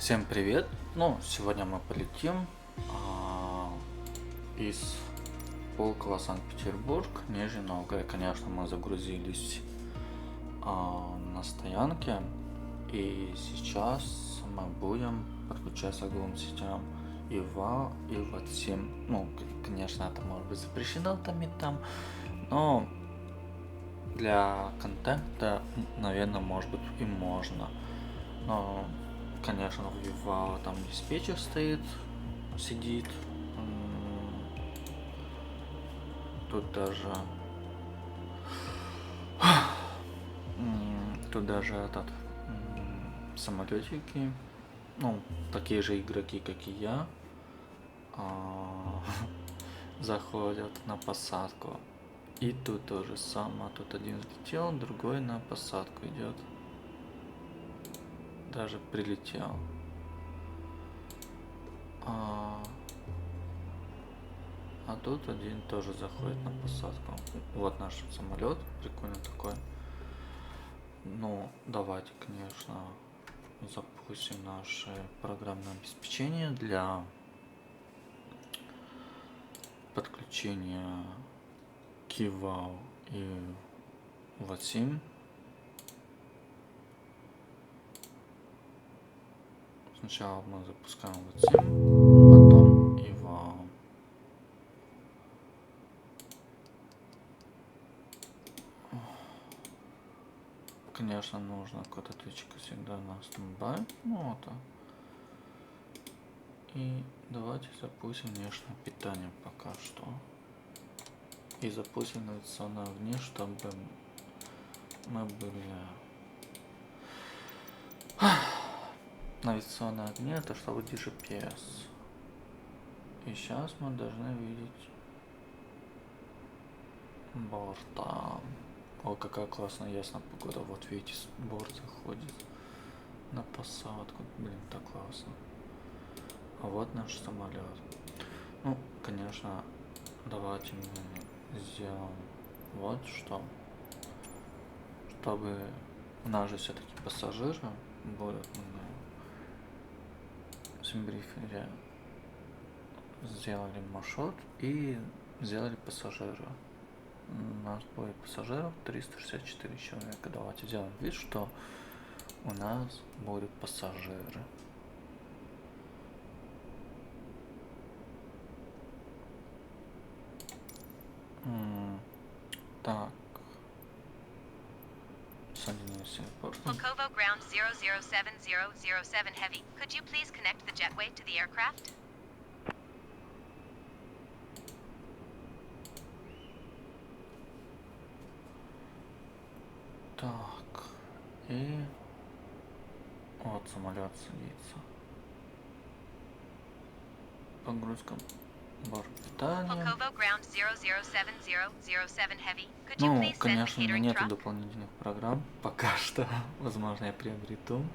Всем привет! Ну, сегодня мы полетим из Пулково, Санкт-Петербург, Нижний Новгород. Конечно, мы загрузились на стоянке, и сейчас мы будем подключаться к двум сетям ИВА и ВАТ-7. Ну, конечно, это может быть запрещено там и там, но для контента, наверное, может быть и можно. Но, конечно, в Viva там диспетчер стоит, сидит. Тут даже этот самолетики, ну, такие же игроки, как и я, заходят на посадку. И тут то же самое. Тут один взлетел, другой на посадку идет. Даже прилетел. А тут один тоже заходит на посадку. Вот наш самолет, прикольный такой. Ну, давайте, конечно, запустим наше программное обеспечение для подключения к IVA и VATSIM. Сначала мы запускаем VATSIM, потом IVA. Конечно, нужно код ответчика всегда на стендбай. Ну вот. И давайте запустим внешнее питание пока что. И запустим навигационное огни, чтобы мы были... Навигационное огни, это чтобы GPS. И сейчас мы должны видеть борта. О, какая классная ясная погода. Вот видите, борт заходит на посадку. Блин, так классно. А вот наш самолет. Ну, конечно, давайте мы сделаем вот что. Чтобы у нас же все-таки пассажиры будут на симбрифере. Сделали маршрут и сделали пассажира. У нас будет пассажиров 364 человека. Давайте сделаем вид, что у нас будут пассажиры. Так. Соединимся с аэропортом. Volkovo ground 007007 heavy. Could you please connect the jetway to the aircraft? Так. И вот самолет садится. Погрузка бор питания. Volkovo ground 007007 heavy. Could you Ну, please send the конечно, у меня catering нету truck? дополнительных программ. Пока что. Возможно, я приобрету.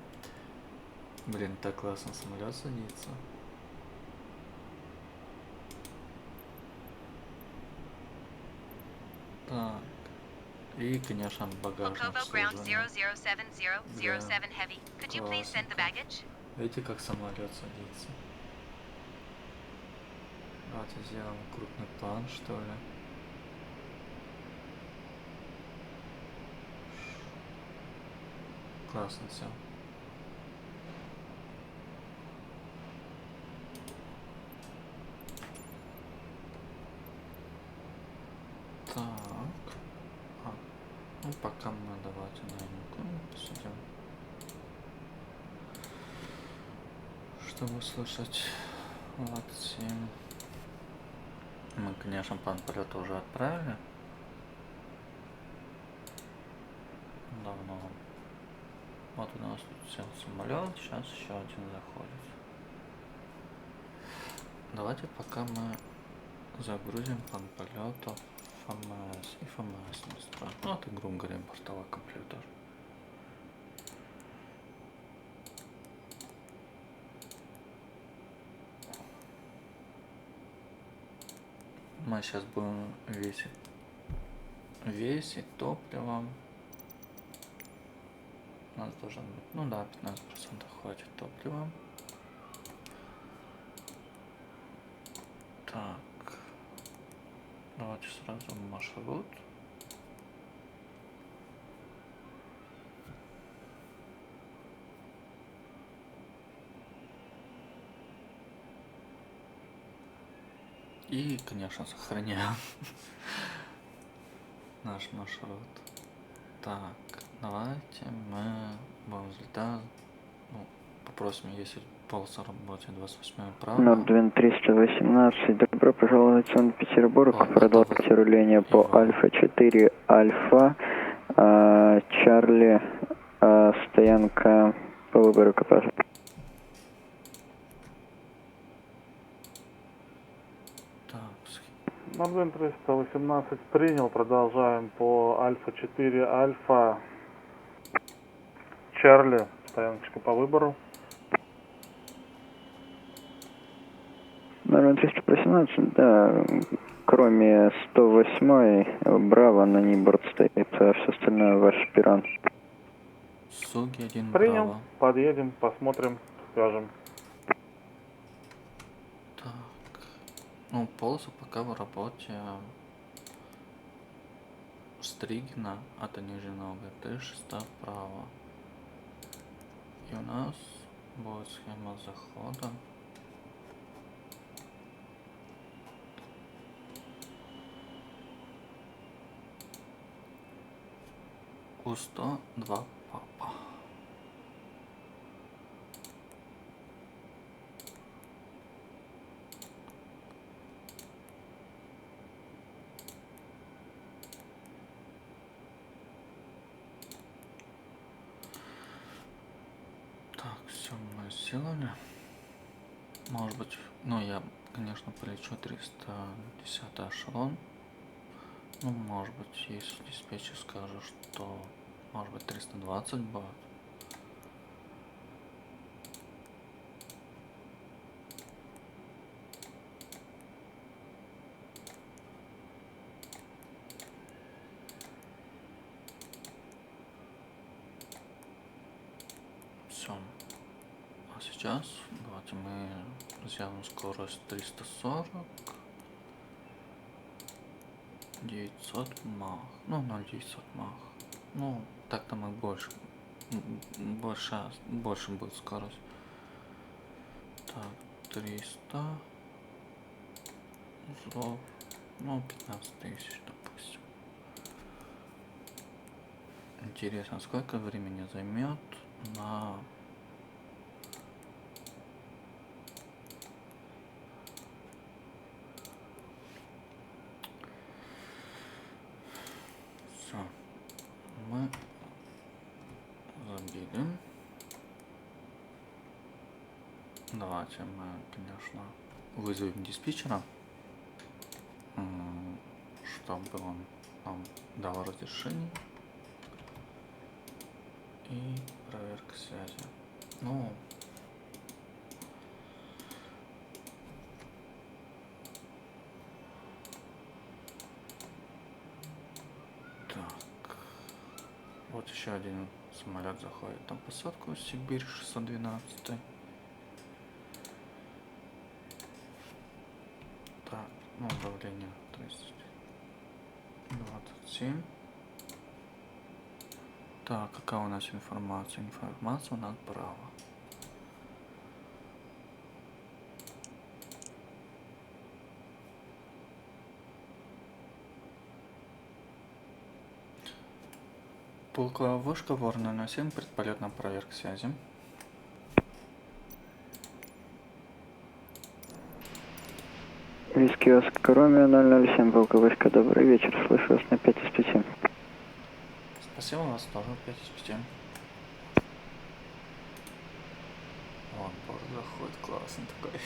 Блин, так классно самолет садится. Так. И, конечно, багажное Volkovo ground обслуживание. 007007 heavy. Could you please send the baggage? Видите, как самолет садится? Давайте сделаем крупный план, что ли. Классно все. Так. Ну пока мы давайте наверное посидим. Чтобы слышать ВАТ-7. Мы, конечно, план полета уже отправили. Давно. Вот у нас тут сел самолет, сейчас еще один заходит. Давайте пока мы загрузим план полета ФМС и ФМС настроим. Ну, это, грубо говоря, бортовой компьютер. Мы сейчас будем весить топливо. У нас должен быть, ну да, 15% хватит топлива. Так, давайте сразу маршрут. И, конечно, сохраняем наш маршрут. Так, давайте мы будем взлетать. Ну, попросим, если полоса работает 28 право. Нордвин 318, добро пожаловать в Санкт-Петербург. О, Продолжайте руление по его. Альфа-4, Альфа, Чарли, стоянка по выбору экипажа. Так, Нордвин 318 принял, продолжаем по Альфа-4, Альфа, Чарли, стояночка по выбору. Нордвин 318, да, кроме 108, Браво, на ней борт стоит, а все остальное ваш пиран. Суги 1 Принял, право. подъедем, посмотрим, скажем. Так, ну, полоса пока в работе. Стригина, это Нижний Новгород, 36 вправо. И у нас будет схема захода. У-102 папа. Так, все, мы сделали. Может быть, ну я, конечно, полечу 310 эшелон. Ну, может быть, если диспетчер скажет, что может быть 320 будет. Все. А сейчас давайте мы сделаем скорость 340. 900 мах. Ну, 0,900 мах. Ну, так-то мы больше будет скорость. Так, 300. Узлов. Ну, 15 тысяч, допустим. Интересно, сколько времени займет на... Все. Мы забили. Давайте мы, конечно, вызовем диспетчера, чтобы он нам дал разрешение и проверка связи. Ну, так, вот еще один самолет заходит на посадку, Сибирь 612. Так, ну, давление 27. Так, какая у нас информация? Информация у нас право. Пулковая вышка Ворона 07, предполетная проверка связи. Виски Оскар Ромео 007, полковая вышка, добрый вечер, слышу вас на 5 из 5. Спасибо, у вас тоже 5 из 5. Вон, борт заходит, классный такой.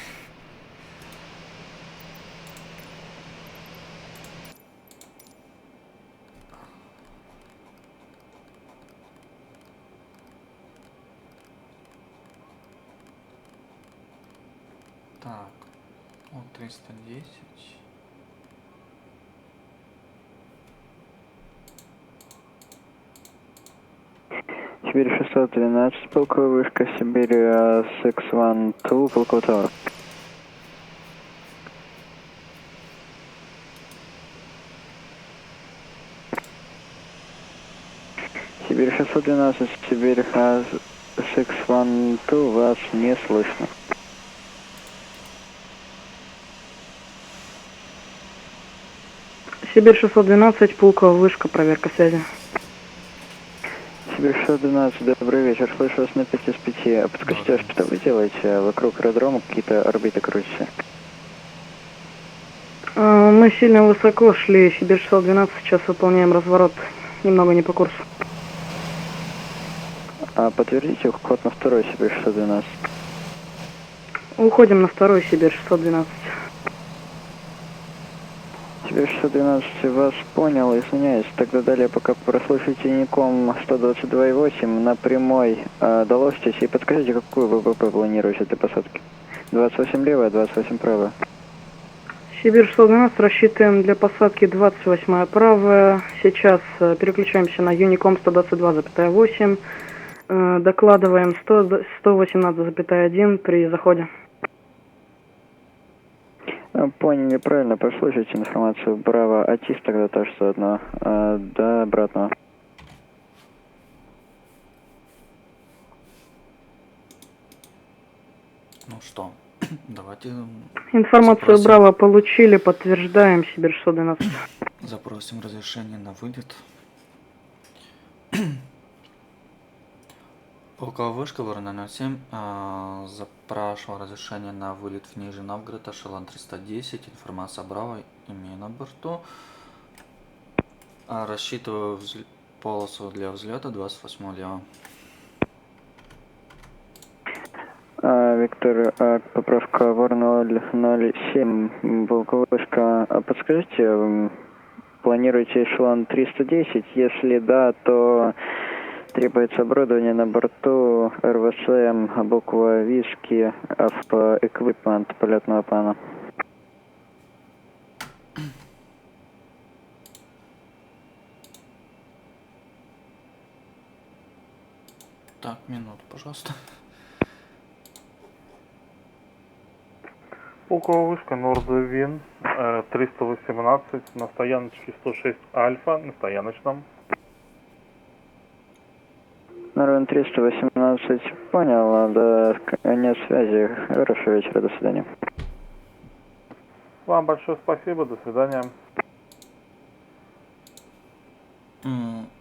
Так, вот 310. Сибирь 612, полковая вышка, Сибирь 612, полковый товар. 612 Сибирь 612, вас не слышно. Сибирь 612, Пулково, вышка, проверка связи. Сибирь 612, добрый вечер, слышу вас на 5 из 5. Подскажите, что вы делаете вокруг аэродрома, какие-то орбиты крутите? Мы сильно высоко шли, Сибирь 612, сейчас выполняем разворот, немного не по курсу. Подтвердите уход на второй Сибирь 612. Уходим на второй Сибирь 612. Сибирь 612, вас понял, извиняюсь. Тогда далее пока прослушайте Ником 122,8 на прямой. Доложитесь и подскажите, какую ВВП планируете для посадки? 28 левая, 28 правая. Сибирь 612, рассчитываем для посадки 28 правая. Сейчас переключаемся на Unicom 122,8. Докладываем 118,1 при заходе. Поняли, правильно, прослушайте информацию. Браво, АТИС тогда тоже 101. До обратного. Ну что, давайте Информацию запросим- Браво получили, подтверждаем, Сибирь 612. запросим разрешение на вылет. Полковая вышка, Ворона 07, запрашивал разрешение на вылет в Нижний Новгород, эшелон 310, информация Браво, имею на борту. Рассчитываю полосу для взлета 28 лево. Виктор, поправка Ворона 007, полковая вышка. Подскажите, планируете эшелон 310? Если да, то требуется оборудование на борту РВСМ, буква Виски, автоэквипмент полетного плана. Так, минуту, пожалуйста. Пулковая вышка Нордвин 318 на стояночке 106 Альфа, на стояночном. Норвен 318, понял, до конец связи. Хорошего вечера, до свидания. Вам большое спасибо, до свидания.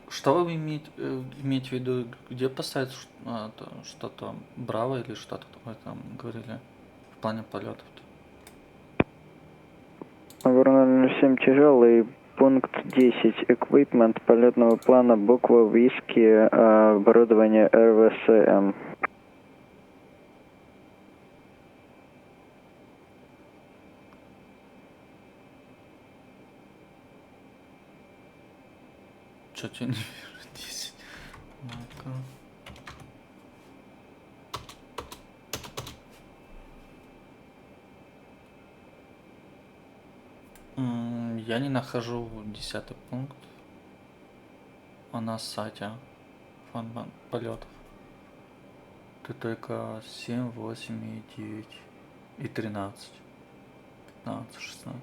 Что вы имеете в виду, где поставить что-то Браво или что-то вы там говорили в плане полетов? Ворона 07 тяжелый, пункт 10, эквипмент полетного плана, буква Виски, оборудование РВСМ. Что-то я не вижу 10. Ну-ка. Я не нахожу 10-й пункт на сайте фанбан полетов. Тут только 7, 8 и 9 и 13, 15, 16.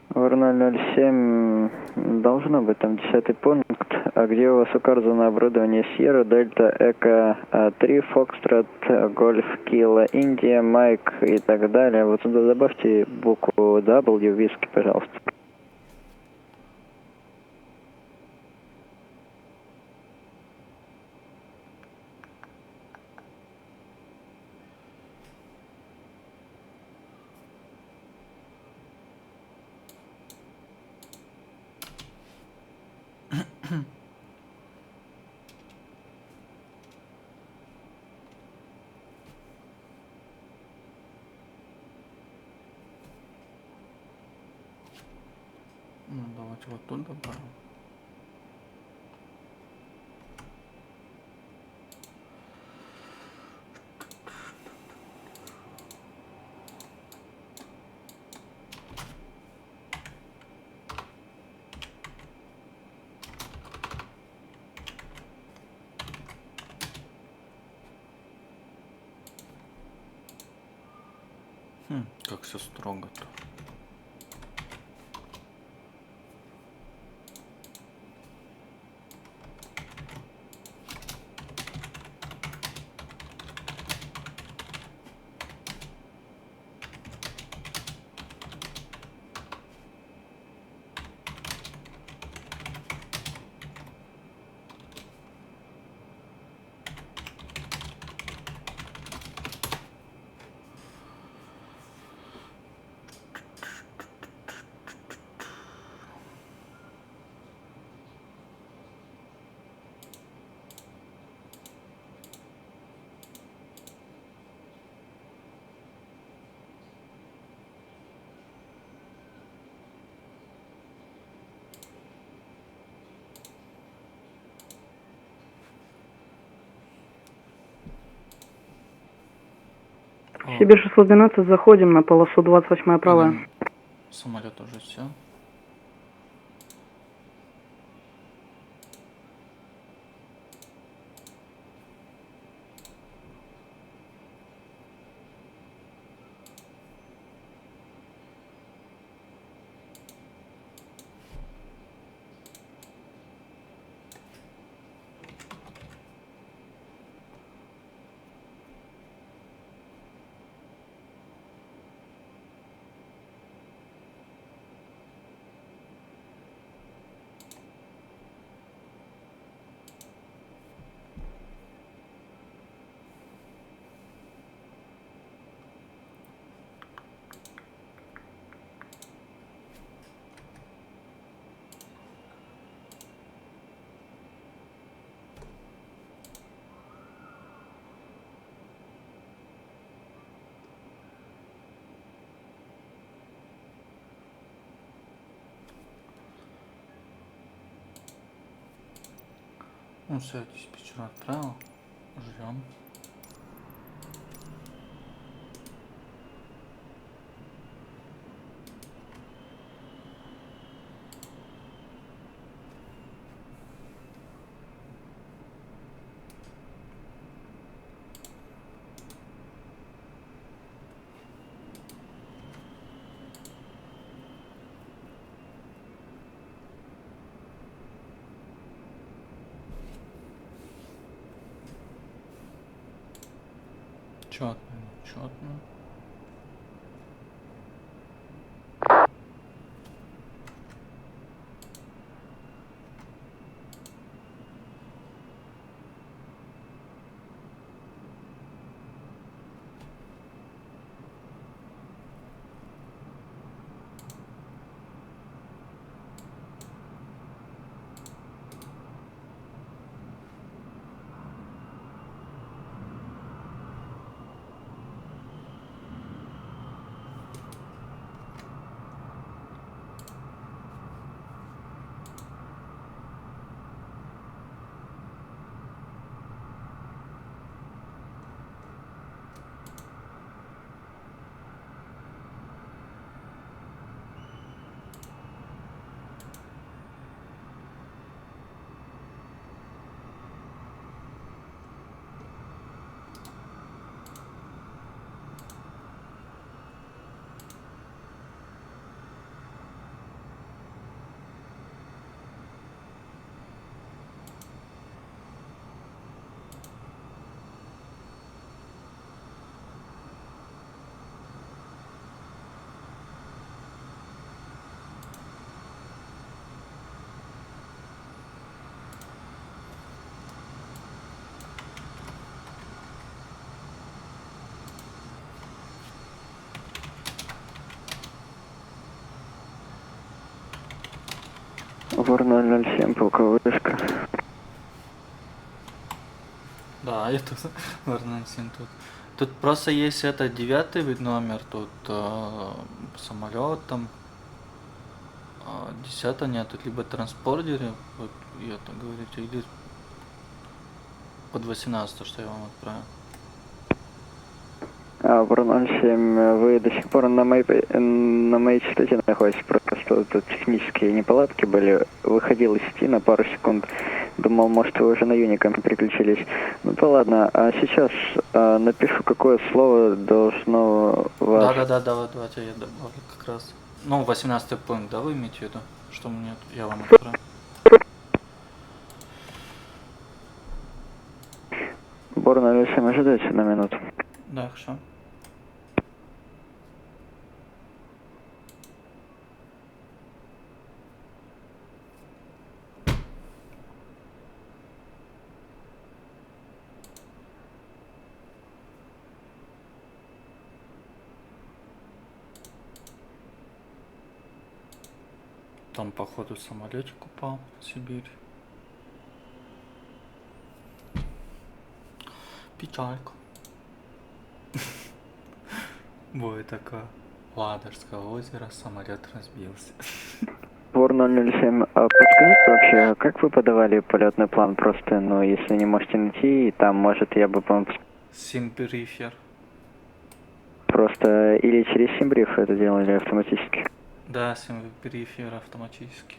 Ворона 07, должно быть там 10-й пункт, а где у вас указано оборудование Сьерра, Дельта, Эко 3, Фокстрот, Гольф, Килла, Индия, Майк и так далее. Вот сюда добавьте букву W, Виски, пожалуйста. Ну, давайте вот тут добавим. Как все строго-то. Сибирь 612, заходим на полосу 28 правая. Самолет уже все. Ну все, диспетчер отправил. Ждем. Четно, четно. Вор 007, полковышка. Да, я тут Варнансин тут. Тут просто есть это 9-й вид номер, тут самолет там. 10 нет, тут либо транспортере, вот я так говорите, или под 18, что я вам отправил. Вор 07, вы до сих пор на моей частоте находитесь, просто тут технические неполадки были. Выходил из сети на пару секунд. Думал, может, вы уже на Юником переключились. Ну то ладно, а сейчас напишу, какое слово должно вас... Да, давайте я добавлю как раз. Ну, 18 пункт, да, вы имеете в виду? Что мне, я вам отправил? Вор 07, ожидайте на минуту. Да, хорошо. Там, походу, самолетик упал в Сибирь. Печалька. Будет такое. Ладожское озеро, самолет разбился. Вор 007, а подскажите вообще, как вы подавали полетный план? Просто, ну, если не можете найти, там, может, я бы вам... Симбрифер. просто или через симбриф это делали автоматически? Да, симбрифер автоматически.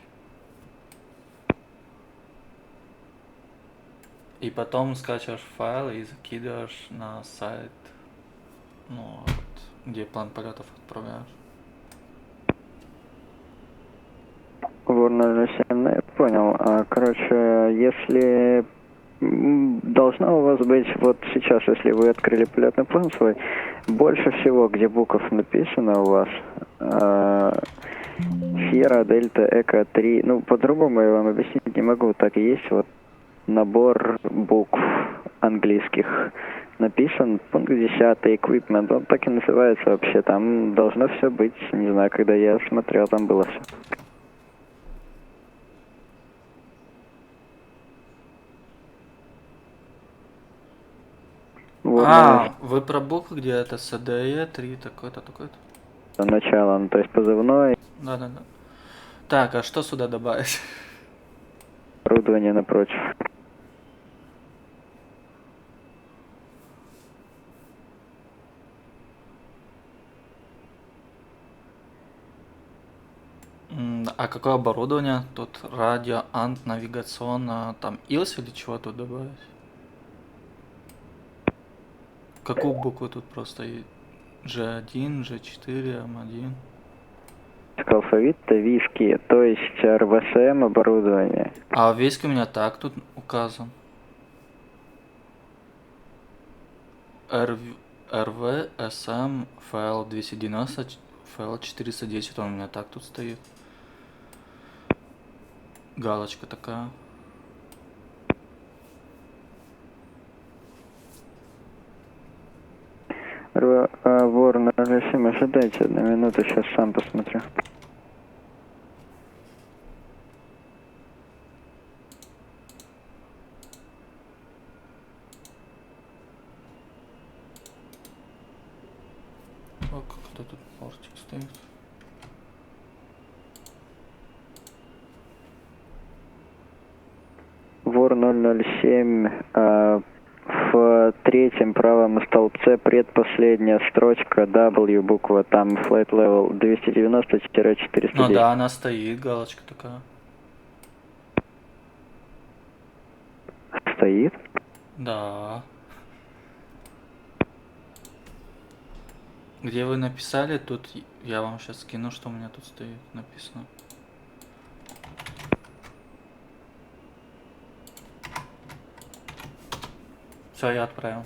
И потом скачиваешь файл и закидываешь на сайт, ну, вот, где план полетов отправляешь. Ворна 07, ну я понял. Короче, если должна у вас быть, вот сейчас, если вы открыли полетный план свой, больше всего, где букв написано у вас, Сьерра, Дельта, Эко 3, ну, по-другому я вам объяснить не могу, так и есть вот набор букв английских написан, пункт 10, equipment, он так и называется вообще, там должно все быть, не знаю, когда я смотрел, там было все. Вы про буквы, где это СДЕ 3, такой-то, такой-то? Начало, ну, то есть позывной, Да-да-да. Так, а что сюда добавить? оборудование напротив. А какое оборудование? Тут радио, ант, навигационно, там ИЛС или чего тут добавить? Какую букву тут просто G1, G4, M1? Алфавита виски, то есть РВСМ оборудование. А весь у меня так тут указан. РВ, СМ, файл 290, файл 410, он у меня так тут стоит. Галочка такая. Ворон, Алексей, ожидайте 1 минуту, сейчас сам посмотрю. О, как-то тут портик стоит. Вор 007, в третьем правом столбце предпоследняя строчка W буква, там flight level 290-410. Ну да, она стоит, галочка такая. Стоит? Да. Где вы написали, тут я вам сейчас скину, что у меня тут стоит написано. Все, я отправил.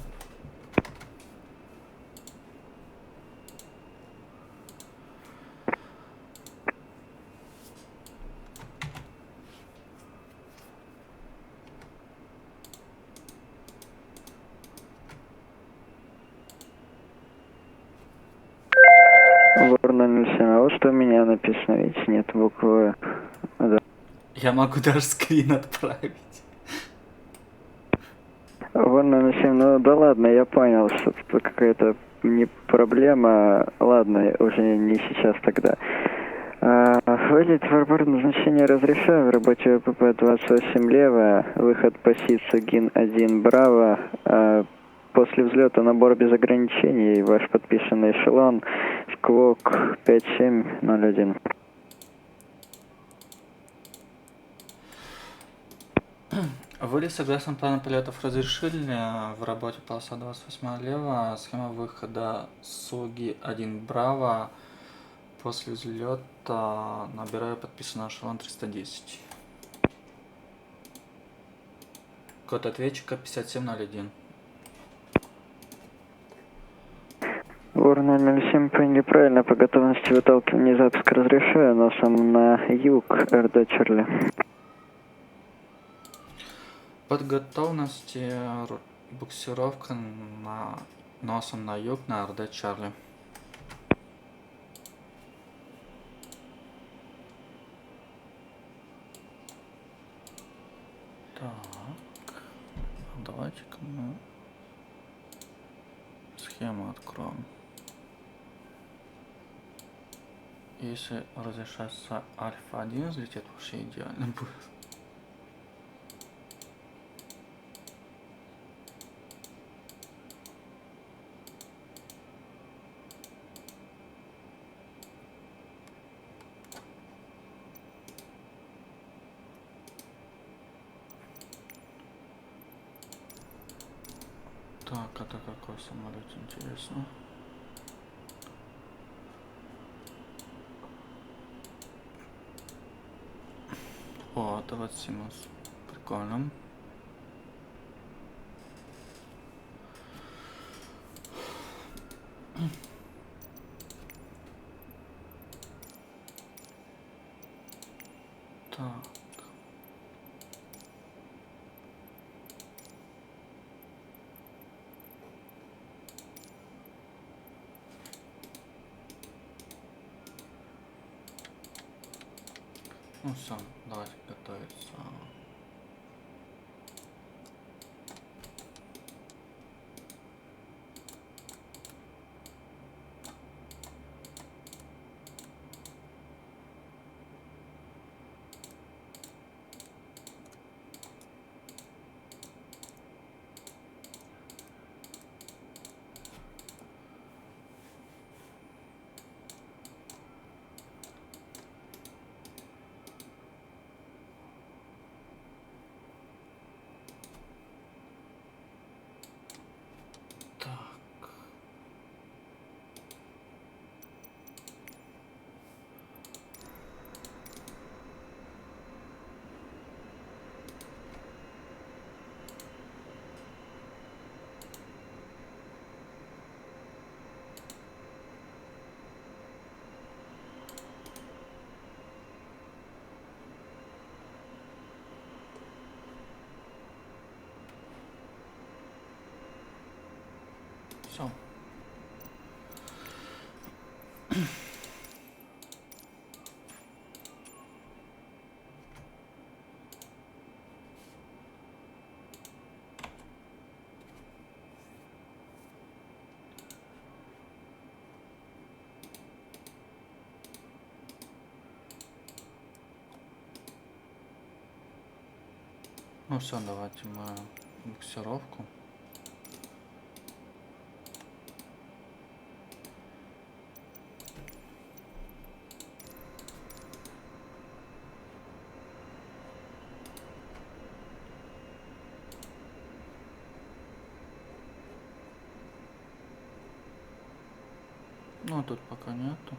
Вор 007, а вот что у меня написано, видите, нет буквы. Да. Я могу даже скрин отправить. Вор 007, ну да ладно, я понял, что тут какая-то не проблема. Ладно, уже не сейчас тогда. Вылет в аэропорт назначения разрешаю. В работе ВПП 28 лево. Выход по СИЦу ГИН-1 Браво. После взлета набор без ограничений. Ваш подписанный эшелон. Сквок 5701. Вы согласно плану полетов разрешили в работе полоса 28 лево, схема выхода СУГИ 1 Браво. После взлета набираю подписанный эшелон 310. Код ответчика 5701. Вор 007, поняли правильно. По готовности выталкивания запуск разрешаю. Носом на юг. РД Чарли. Под готовности буксировка носом на юг на РД Чарли. Так, давайте-ка мы схему откроем. Если разрешается альфа-1 взлетит, вообще идеально будет. Так, это какой самолет, интересно? О, это вот Симус. Прикольно. Так. Ну все, давайте готовиться. Так. Все. Ну все, давайте мы буксировку. Ну, тут пока нету.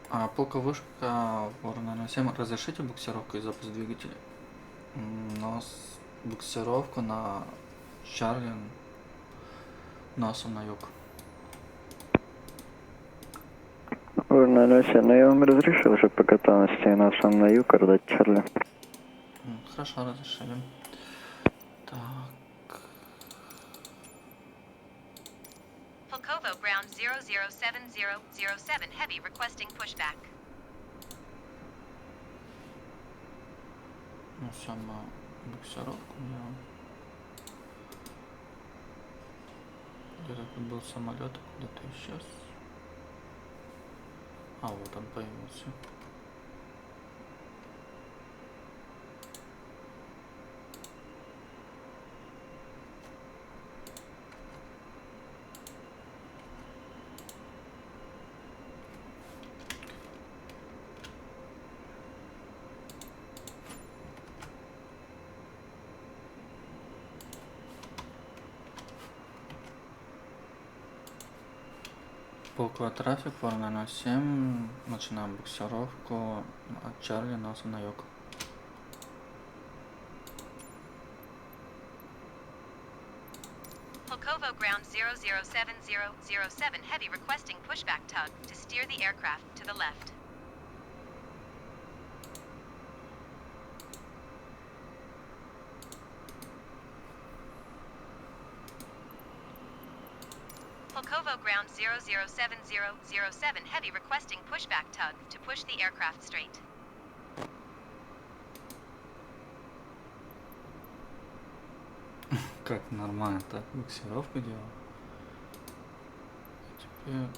А полка вышка Ворона 7. Разрешите буксировку и запуск двигателя? Но буксировку на Чарли носом на юг. Ворона 07, но я вам разрешил уже по готовности носом на юг отдать Чарли. Хорошо, разрешили. Так. Pulkovo ground 007007 heavy requesting pushback. Ну, сама буксировку делаем. Где-то тут был самолет, куда-то исчез. А, вот он появился. Полковой трафик, Ворона 07. Начинаем буксировку от Чарли носом на юг. Pulkovo ground 007007 heavy requesting pushback tug to steer the aircraft to the left. Pulkovo ground 007007 heavy requesting pushback tug to push the aircraft straight. Как нормально так буксировку делал. Теперь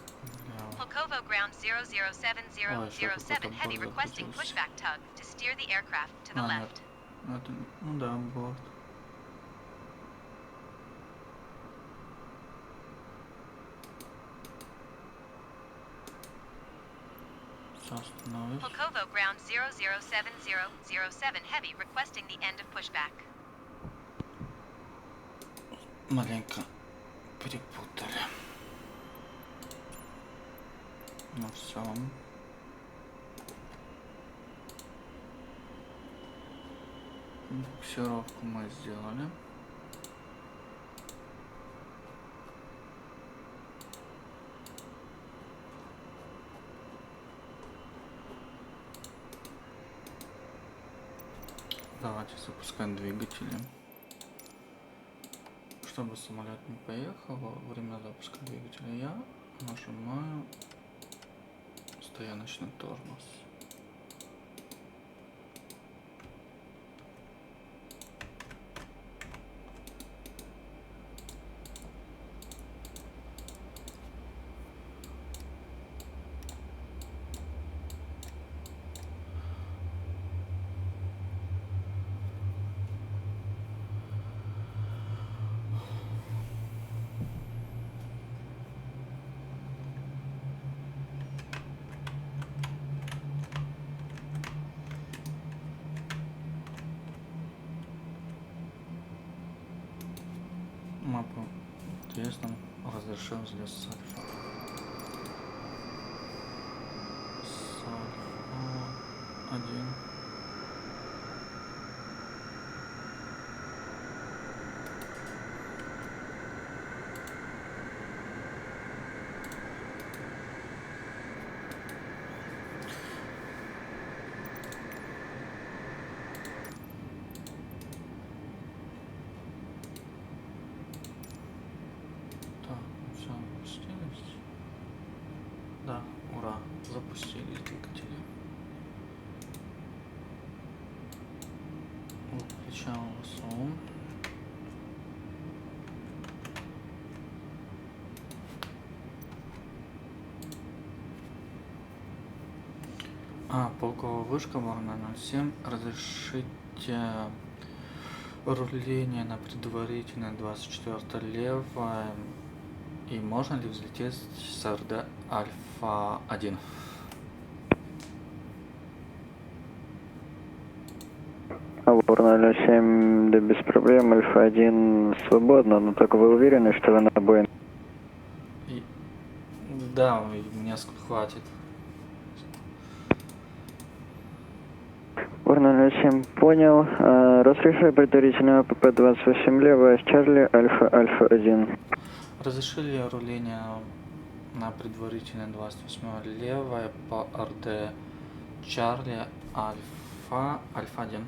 Pulkovo ground 007007 heavy requesting pushback tug to steer the aircraft to the left. Это, ну да, борт. Сейчас остановлюсь. Polkovo ground 007007 heavy requesting the end of pushback. Маленько перепутали. Ну все. Буксировку мы сделали. Давайте запускаем двигатели. Чтобы самолет не поехал, во время запуска двигателя я нажимаю стояночный тормоз. Мапу интересно, разрешил взлет с Альфа. С Альфа 1. Да, ура, запустили двигатели. Включаем ВСУ. Полковая вышка, Вагна 07. Разрешите руление на предварительное 24 левое. И можно ли взлететь с РД Альфа 1? Авур 07, да без проблем, Альфа 1 свободно, но только вы уверены, что вы на Боинг? Да, мне хватит. Авур 07, понял. Разрешаю предварительное ПП-28 левое, Чарли, Альфа 1. Разрешили руление на предварительное 28 левое по РД Чарли Альфа 1.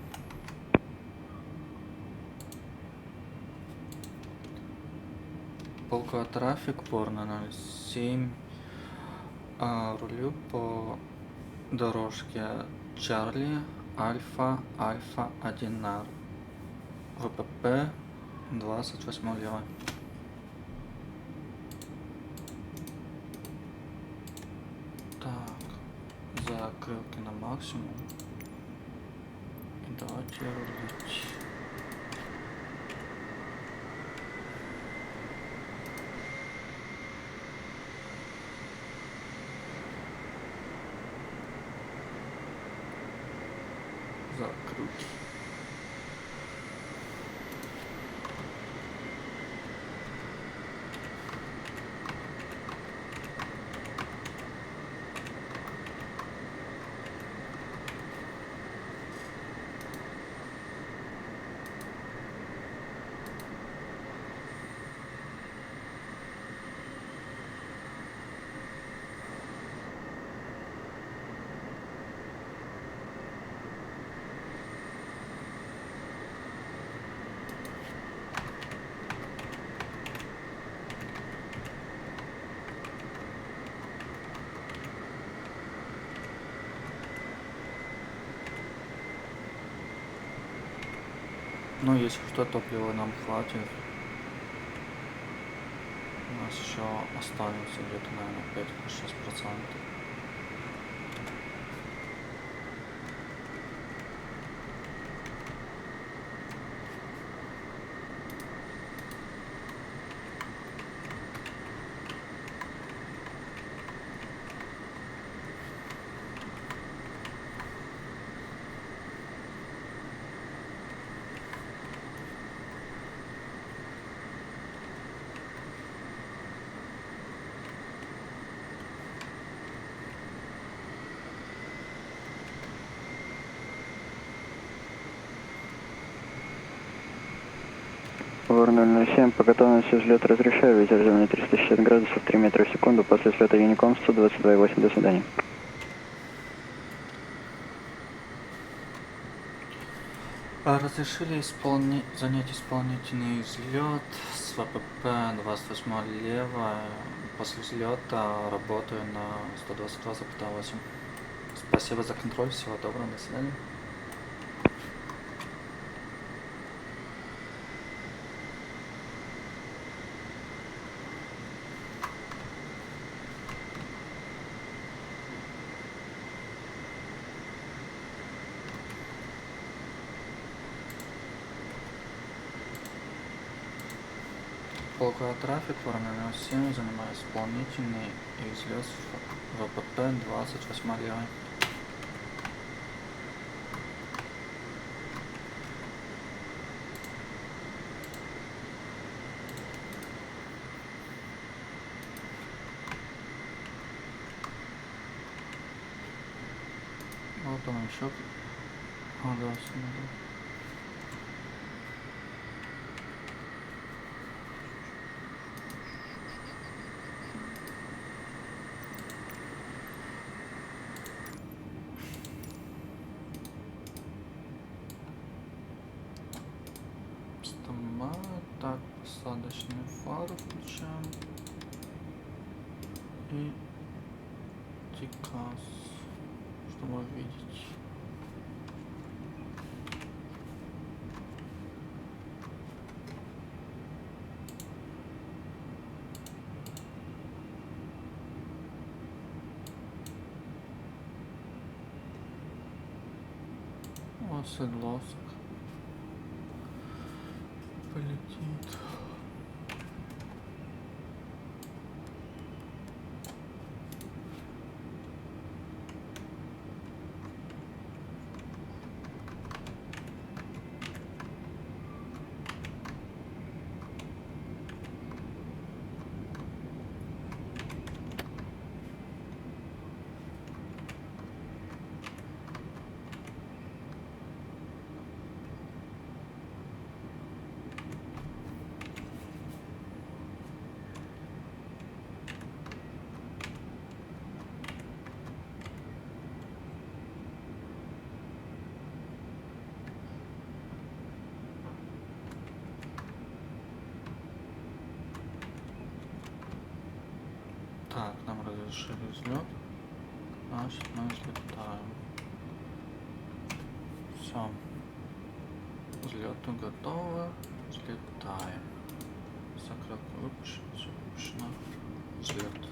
Полковой трафик, Борна 07. Рулю по дорожке Чарли Альфа 1 на ВПП 28 левое. Так, закрылки на максимум. И давайте рулить. Закрылки. Ну, если что, топлива нам хватит. У нас еще останется где-то, наверное, 5-6%. Вор 007, по готовности взлет разрешаю, ветер земли 360 градусов, 3 метра в секунду, после взлета Юником 122,8, до свидания. Разрешили занять исполнительный взлет с ВПП 28 лево. После взлета работаю на 122,8. Спасибо за контроль, всего доброго, до свидания. Полковой трафик, форма 07, занимаю исполнительный и взлет в ВПП 28 лево. Вот он еще. Да, смотри. Так, посадочные фары включаем. И тикас, чтобы увидеть. Оседлоск полетит. Так, нам разрешили взлет. Значит, мы взлетаем. Все. Взлету готово. Взлетаем. Закрылка выпущена. Все выпущено. Взлет.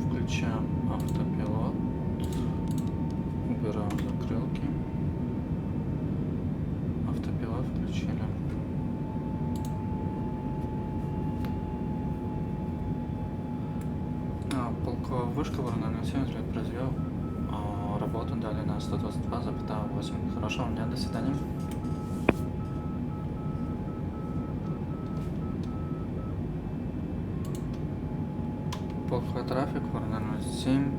Включаем автопилот, убираем закрылки, автопилот включили. Полковая вышка Воронеж 07 взлет произвел, работу дали на 122,8. Хорошего дня, до свидания. Полковой трафик, Воронеж 07,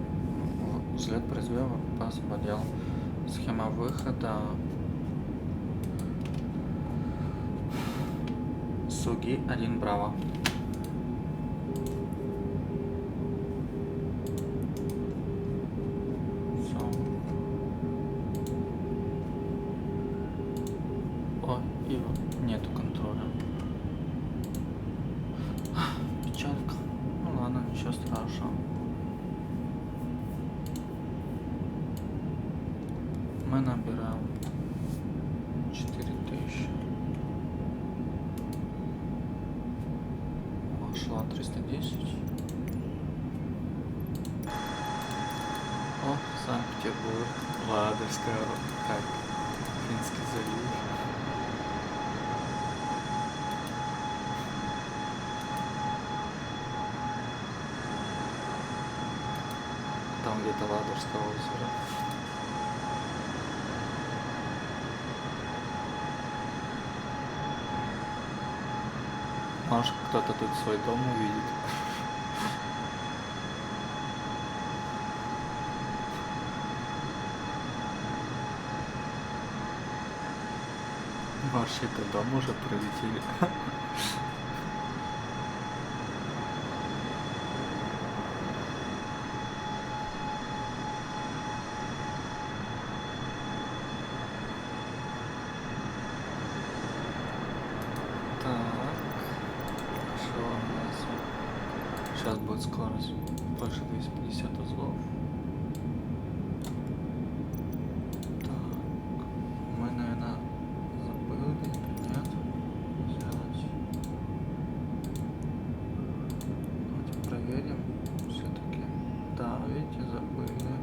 взлет произвел, ВПП освободил. Схема выхода. Суги 1 Браво. Все. О, и нету контроля. Печалька. Ну ладно, ничего страшного. Мы набираем 4000. Шла 310. О, Санкт-Петербург, Ладожская, как Финский залив. Там где-то Ладожское озеро. Может, кто-то тут свой дом увидит. Вообще-то дом уже пролетели. Так, что у нас? Сейчас будет скорость больше 250 узлов. Так, мы, наверное, забыли, нет? Взять. Давайте проверим все-таки. Да, видите, забыли.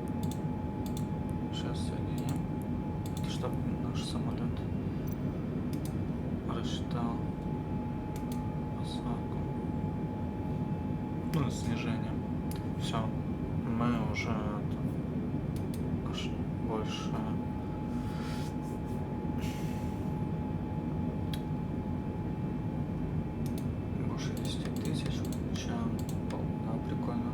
Сейчас соединим. Это чтобы наш самолет рассчитал посадку. Ну, снижение. Все. Мы уже аж больше больше 10 тысяч получаем. Да, прикольно.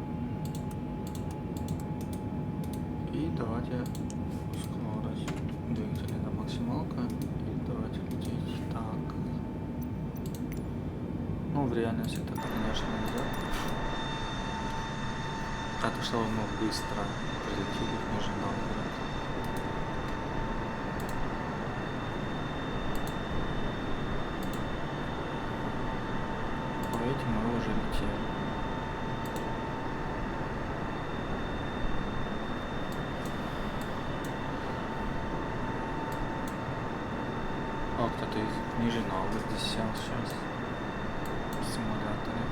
И давайте скорость двигателя на максималка. И давайте лететь так. Ну, в реальности это, конечно, нельзя. Это чтобы мы быстро прилетели в Нижний Новгород. По этим мы уже летели. О, кто-то из Нижнего Новгорода сел сейчас в симуляторе.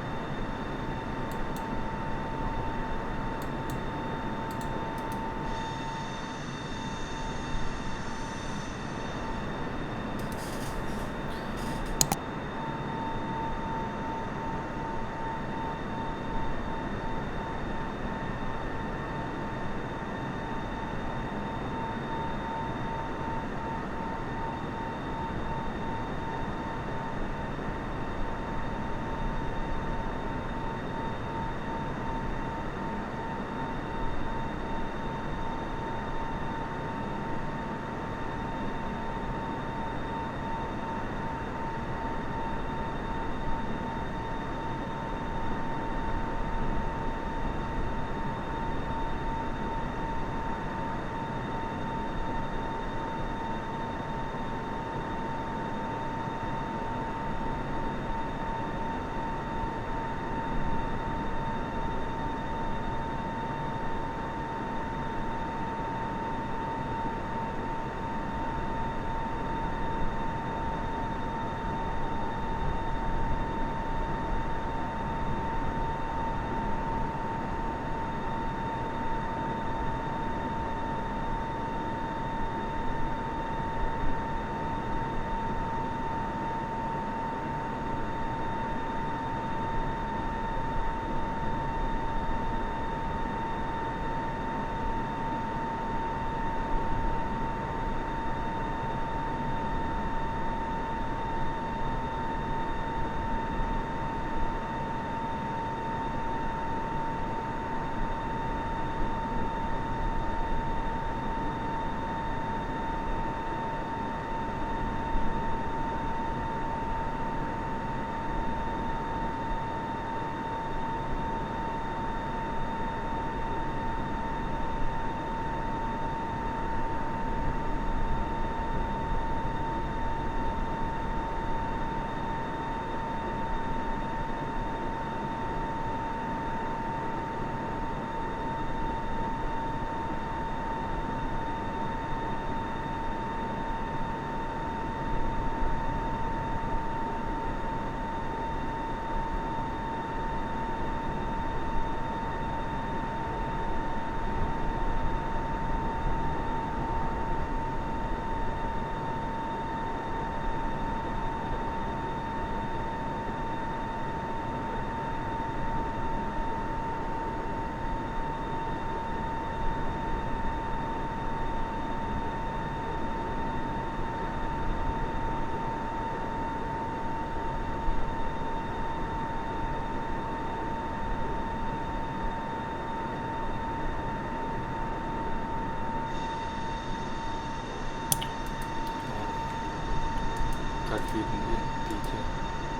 Финляндия, Питер,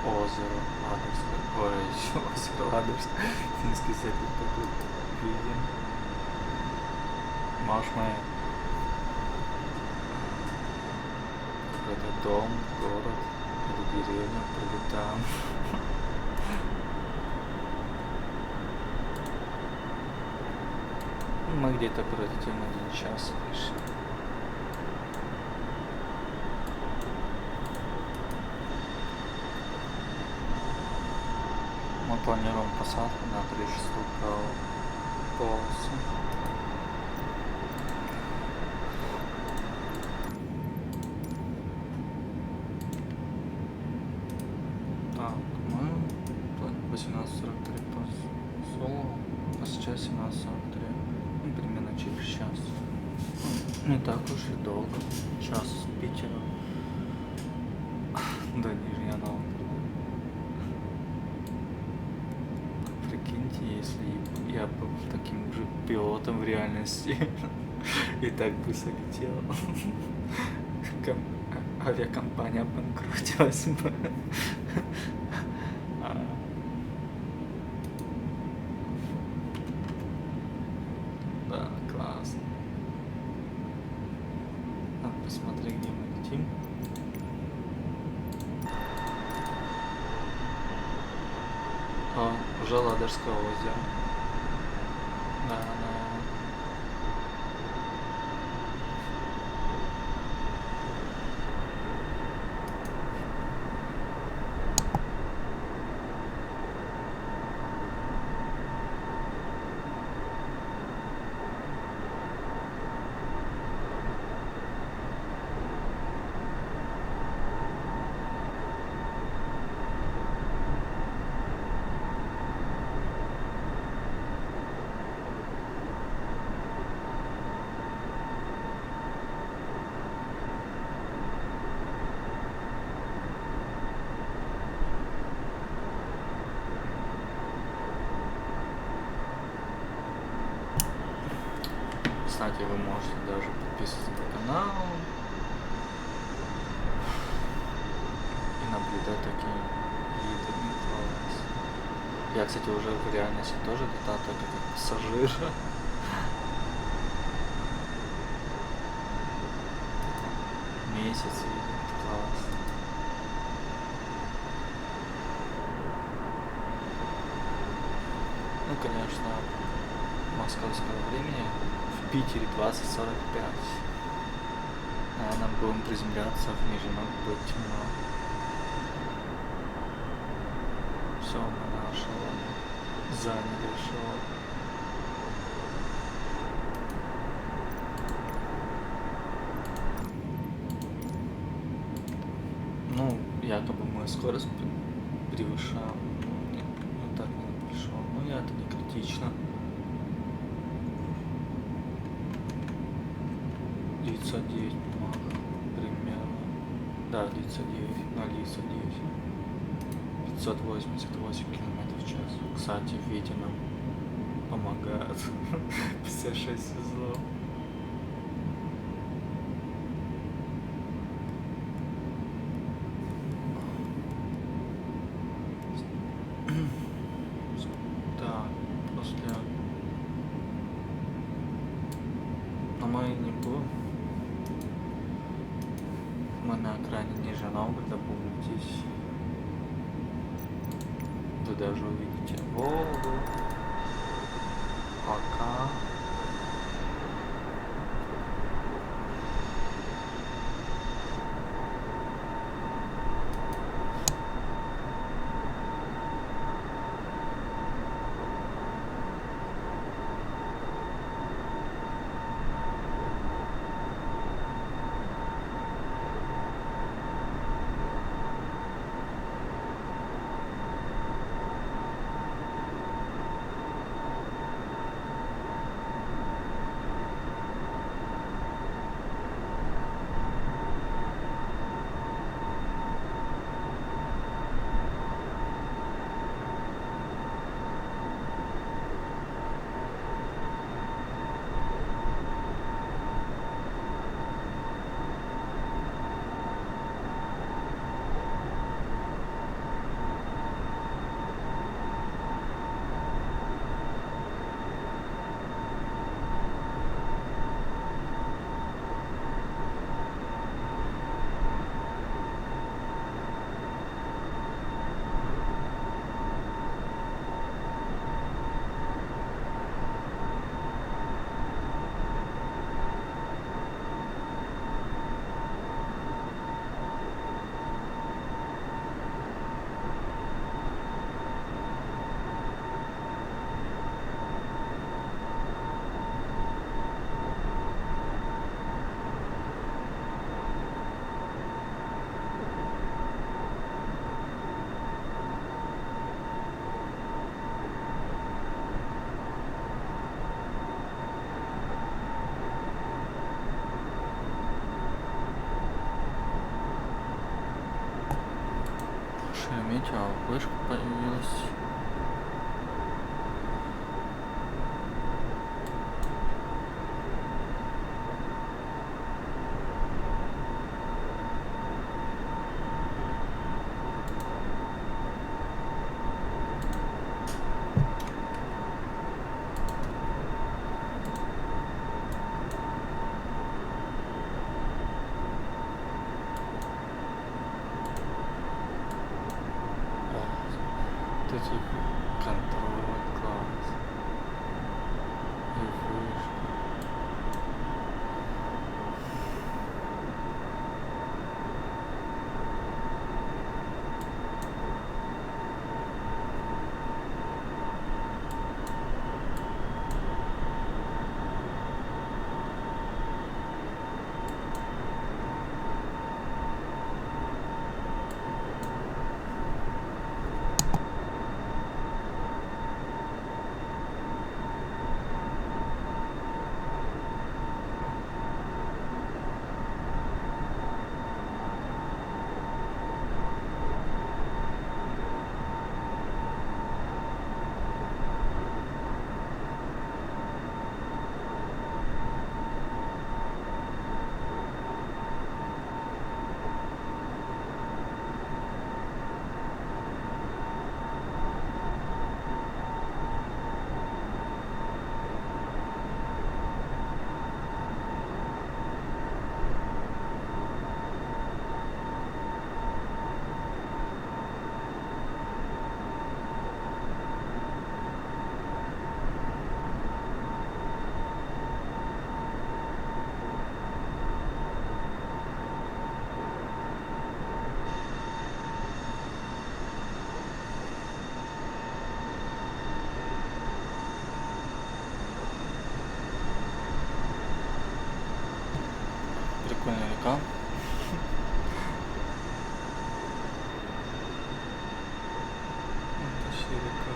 озеро Ладожское, ой, еще озеро Ладожское, финский сектор такой виден. Можешь мы какой-то дом, город или деревню прилетаем. Мы где-то пролетим 1 час лишь. Мы планируем посадку на 36-ю полосу. Так, мы 18:43 по Солу, а сейчас 17:43. Ну, примерно через час. Не так уж и долго. Час с Питера до Нижнего Новгорода. Прикиньте, если я был таким же пилотом в реальности и так бы залетел, авиакомпания обанкротилась бы. Да, классно. Надо посмотреть, где мы летим. Уже Ладожское озеро. Да, наверное. Кстати, вы можете даже подписываться на канал и наблюдать такие виды. Класс. Я, кстати, уже в реальности тоже летал только как пассажир. Месяц видит. Класс. Ну, конечно, московского времени в Питере 20:45. Наверное, будем приземляться в Нижнем, будет темно. Все, мы наши заняли шоу. Ну, якобы мы скорость превышаем. Ну, так не пришел. Ну, это не критично. 909 мах примерно. Да, 909, 0,9. 588 км в час. Кстати, Витя нам помогает. 56 узлов. Так, после... Но мы не будем. Мы на окраине Нижнего Новгорода будем здесь. Вы даже увидите Волгу. Пока. Шереметьево, вышка появилась. Тут контроль, класс. И вышка. Прикольная река. Это вообще река.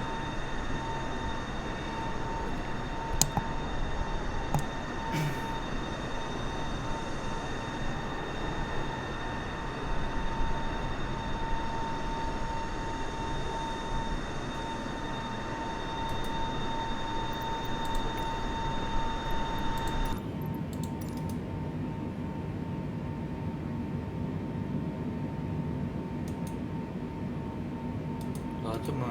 Давайте мы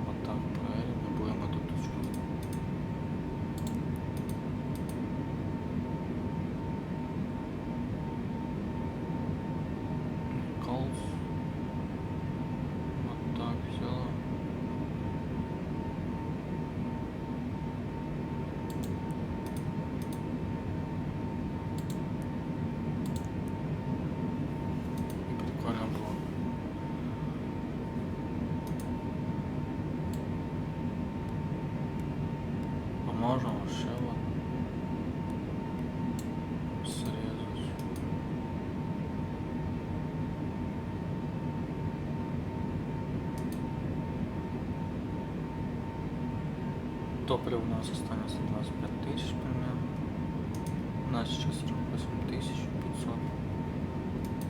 вот так проверим и будем эту точку. Calls. Вот так взяла. Прикольно было. Можем вообще вот срезать. Топлива у нас останется 25 тысяч примерно. У нас сейчас 48 500.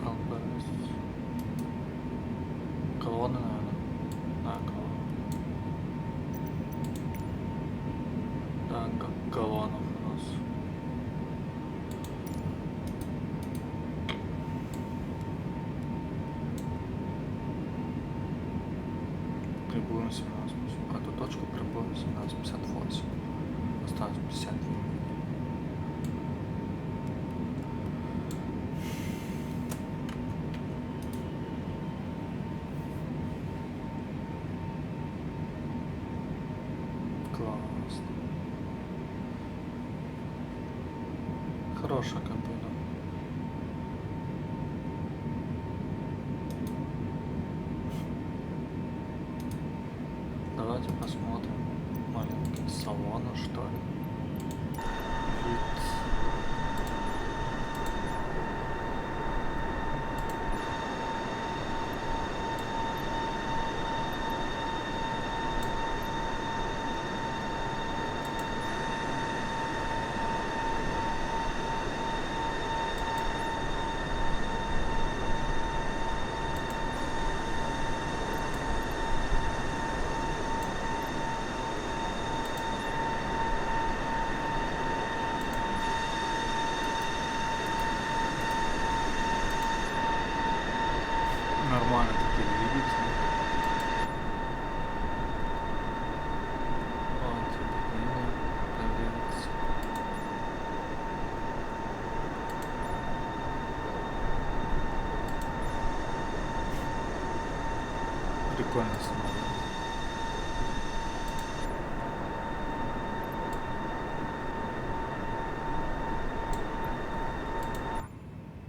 ЛБС. Колонны, наверное. Да, колонны. Да, как галлонов у нас. Прибудем 17. Эту точку прибудем 17:58. Осталось 52 минуты. Классно. Хорошая кабина. Давайте посмотрим маленький салон, что ли. Вид. Прикольный самолет.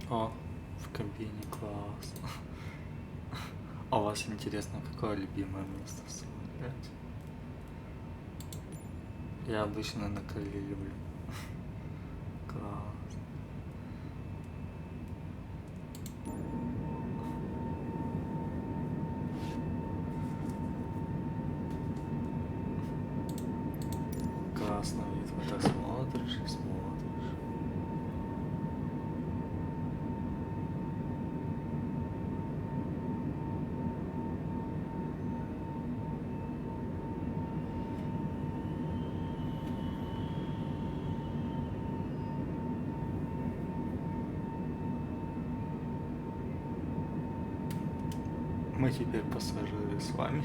О, в кабине классно. А у вас интересно, какое любимое место в самолете? Я обычно на крыле люблю. Класс. Классный вид. Вот так смотришь и смотришь. Мы теперь пассажиры с вами.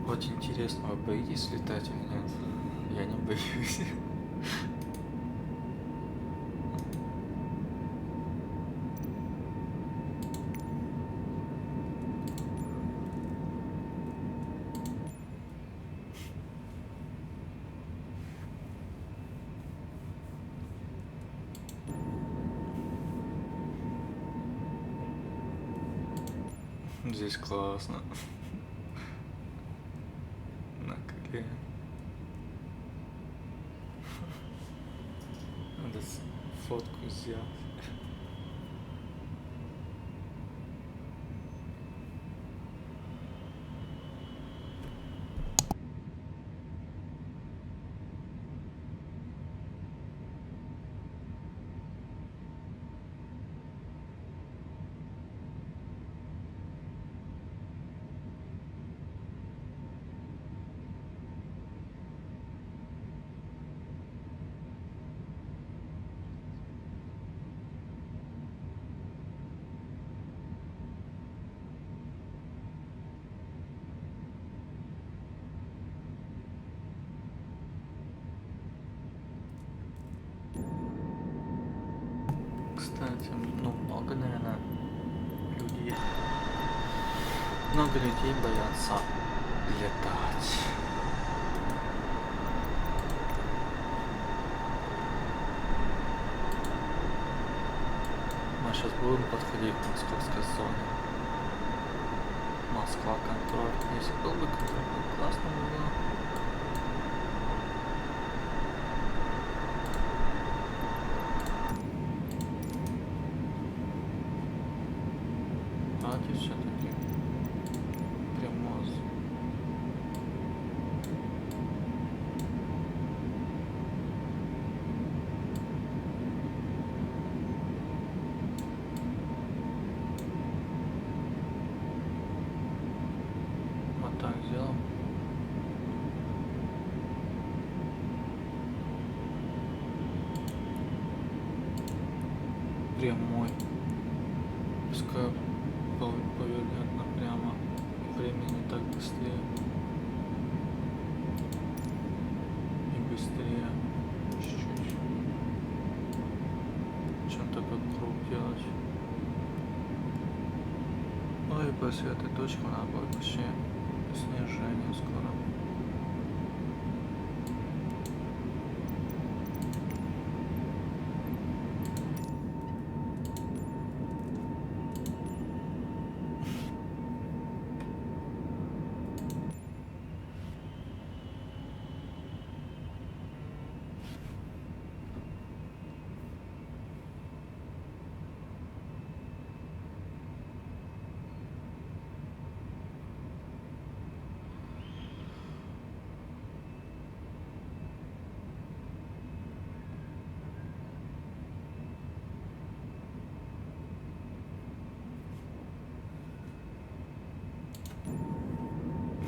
Вот интересно, вы боитесь летать или нет? Я не боюсь. Здесь классно. На крыле. Надо фотку сделать. Кстати, ну много, наверное, людей. Много людей боятся летать. Мы сейчас будем подходить к московской зоне. Москва контроль. Если был бы контроль, классно бы было. Давайте все-таки прямоз. Вот так сделаем. Прямой. Пускай повернет напрямо. Времени так быстрее. И быстрее. Чуть-чуть. Чем такой круг делать. Ой, после этой точки надо будет вообще снижение скоро.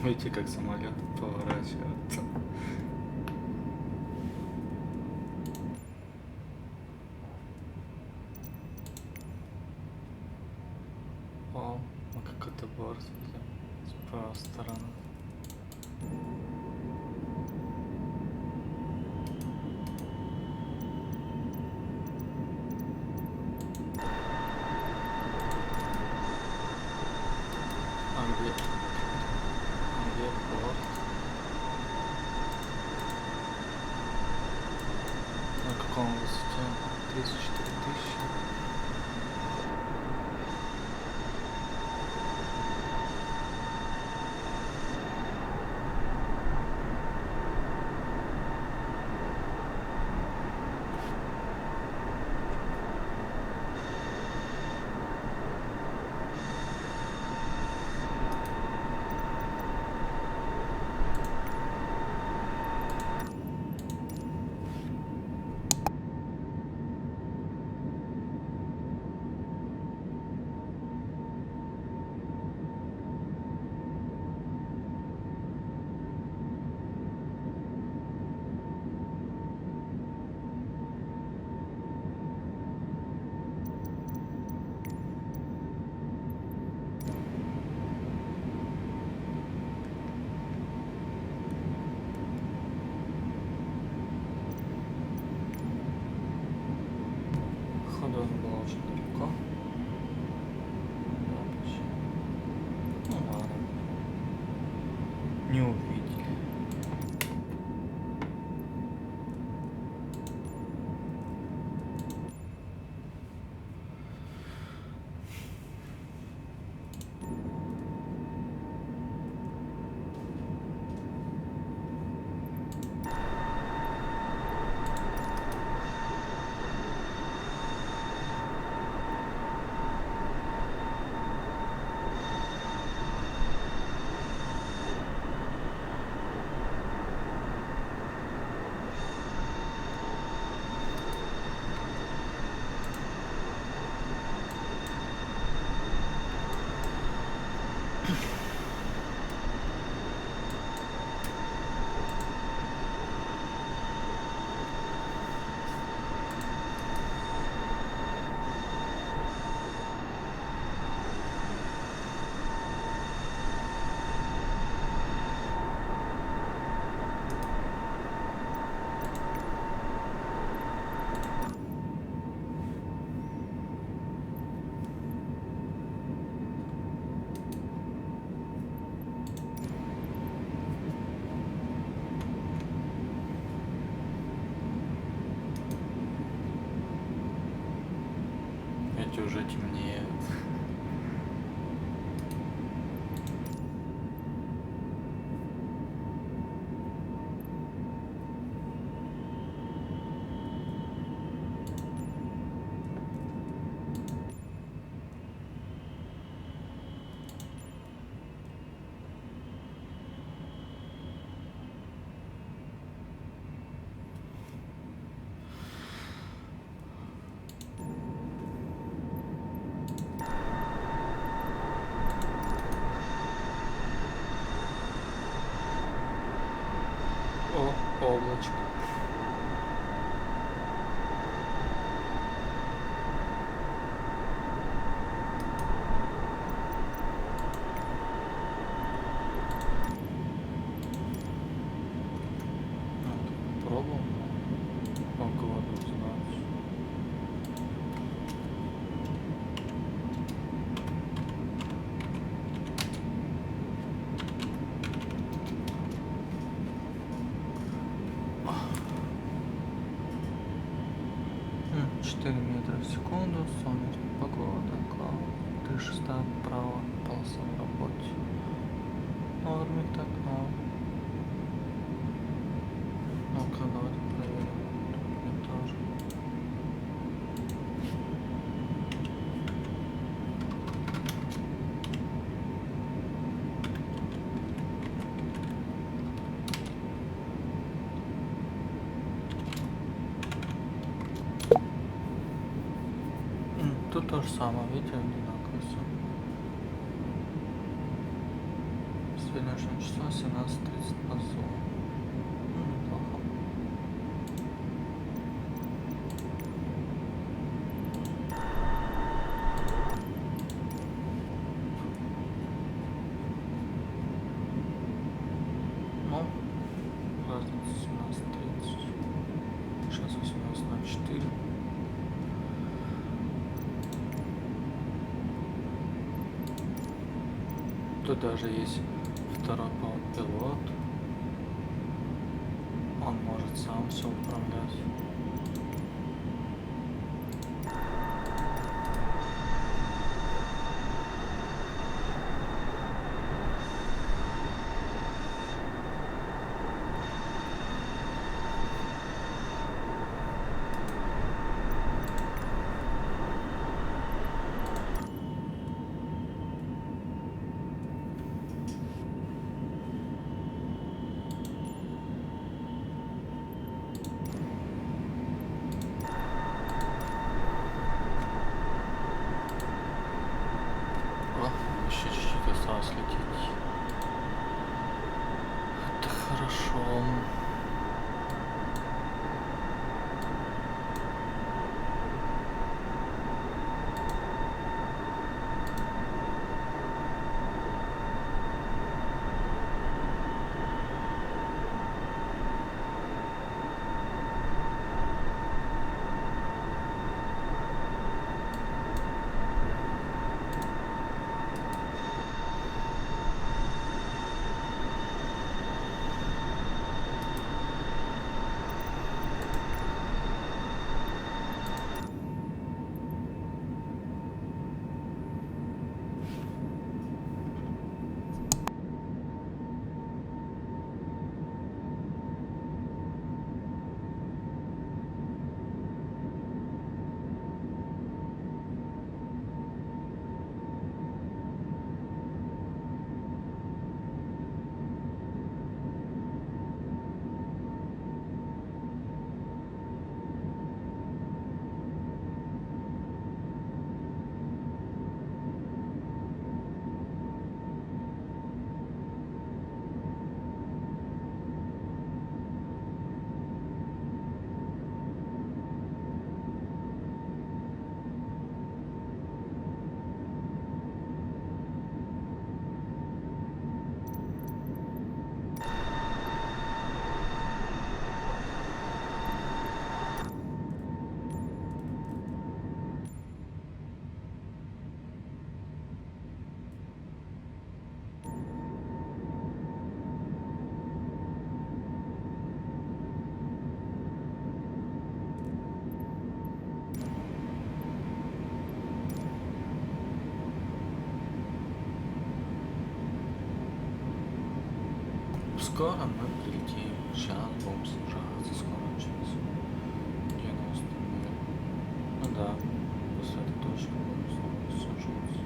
Видите, как самолет поворачивается. О, какой-то борт с правой стороны. Где борт? На каком высоте? 34 тысячи. Походу он был очень далеко. Ну ладно. Не увидели. Эти уже темнеют. О, облачко. Пробовал. Около 12. М, 4 метра в секунду, солнечная погода, клауд, дышь став право, полоса в работе. Нормик так, норм. Ну-ка, давайте проверим. Тут мне тоже. Тут то же самое, видите, одинаково все. Сегодняшнего числа 17:30 по зону. Неплохо. Ну, разница 17:30. Сейчас 18:04. Тут даже есть второй пилот. Он может сам все управлять. Еще чуть-чуть осталось лететь. Это хорошо. Скоро мы прилетим. Сейчас будем сражаться. Скоро через 90 минут. Ну да, после этой точки будем снова сражаться.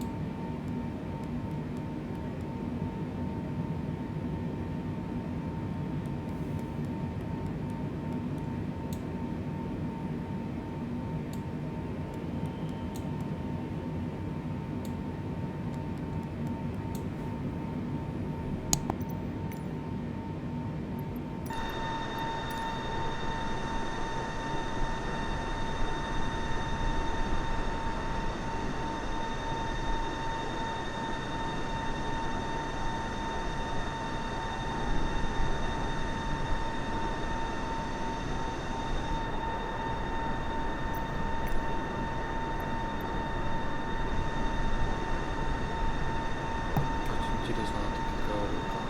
Интересно, это какая река?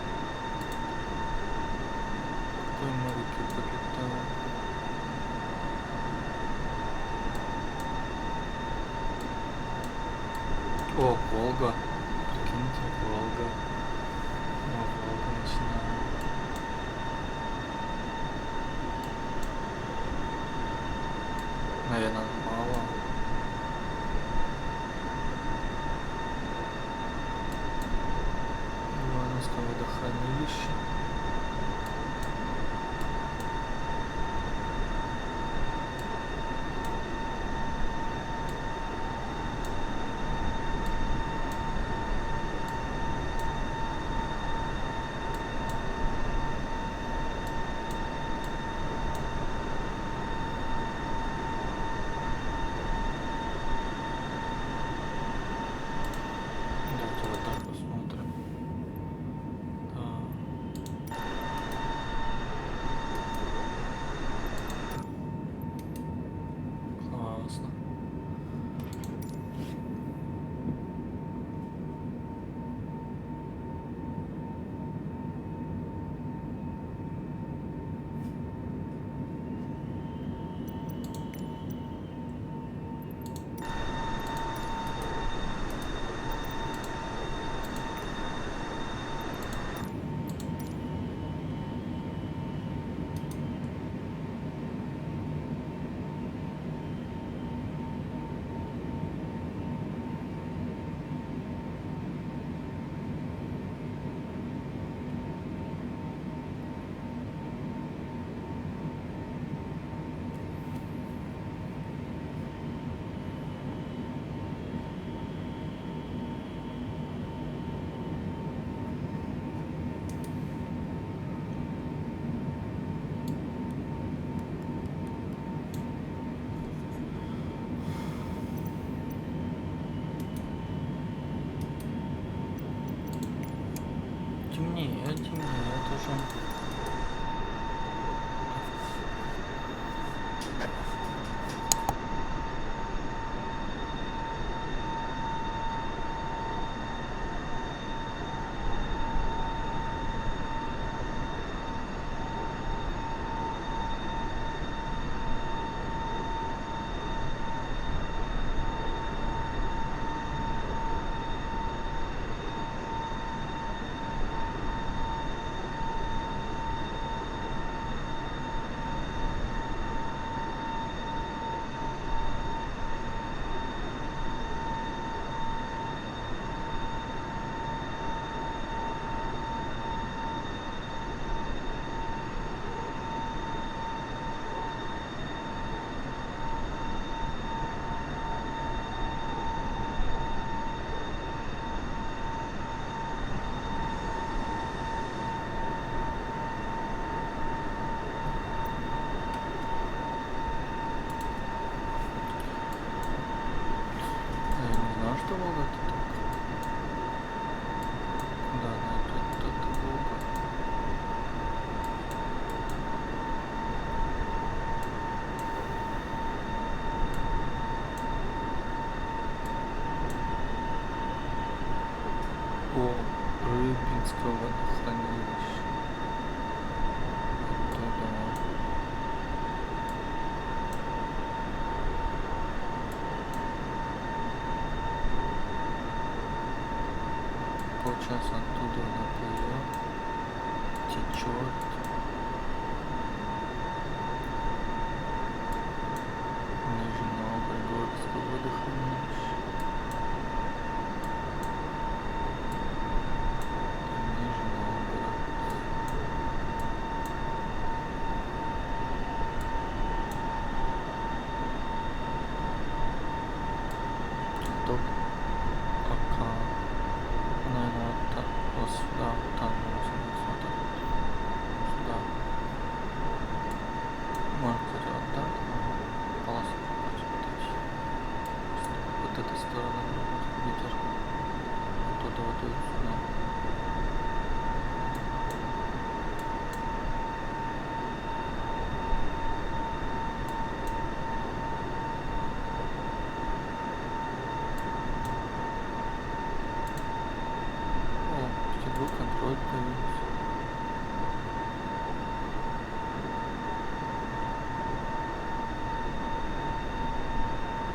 Какой мы реки подлетаем? О, Волга. Прикиньте, Волга. О, Волга начинаем. Наверное, мало. Ивановское водохранилище. можем. Я не знаю, что Волга это так. Да, это Волга. О, Рыбинское водохранилище. Это да. Получается, оттуда напоет, течет. Нижненовгородское водохранилище. Нижний Новгород. Топ. Пока. Наверное, вот так. Вот сюда. Там нужно сюда. Сюда. Можно, кстати, вот так. Полосу попасть. Вот этой стороны ветер. Оттуда вот сюда. О, Петербург контроль появился.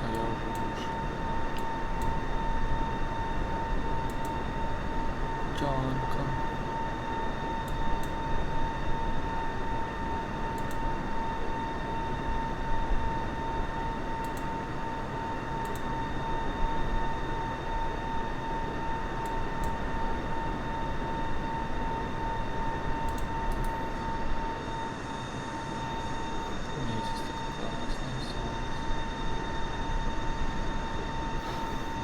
А я уже вышел. Джанка. Месяц такой классный, солнце.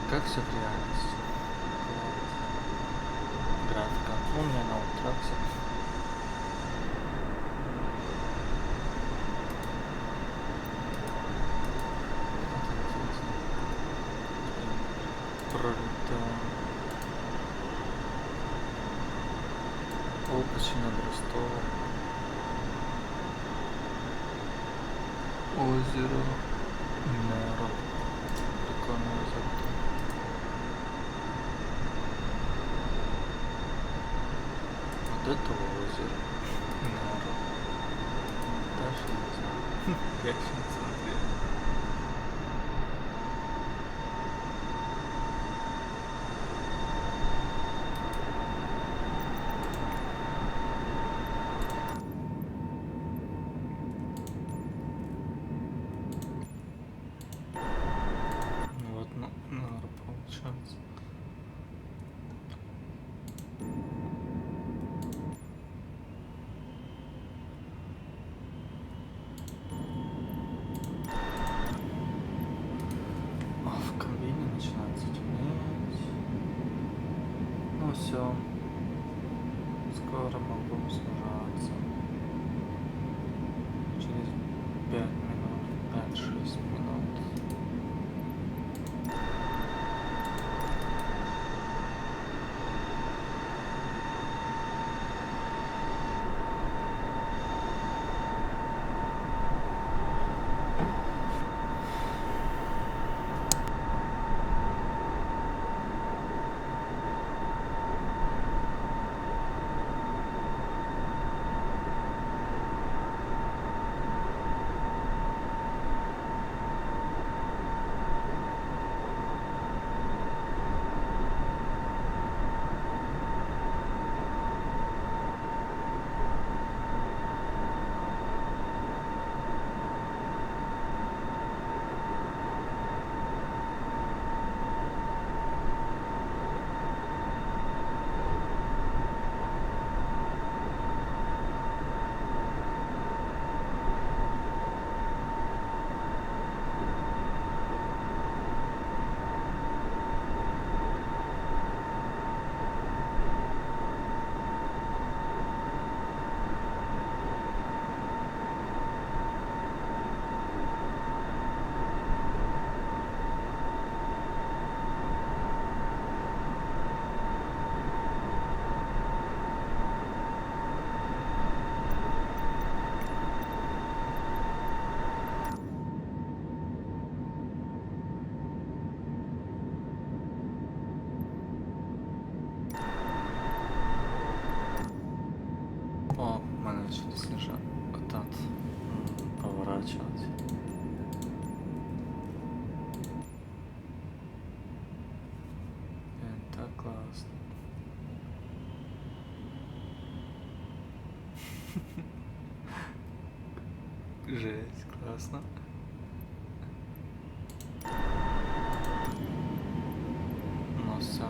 Как все в реальности. Класс. Графика. У меня на утраксе. Пролетаем. Опачи над Ростовом. Озеро Неро. Прикольное озеро. Вот это озеро Неро. Дальше не знаю. Я еще не смотрел. Вот, ну, наверное, получается. А в кабине начинается темнеть. Ну все. Скоро мы будем снижаться. Через 5 минут, 5-6 минут. Классно. Жесть, классно. Ну все.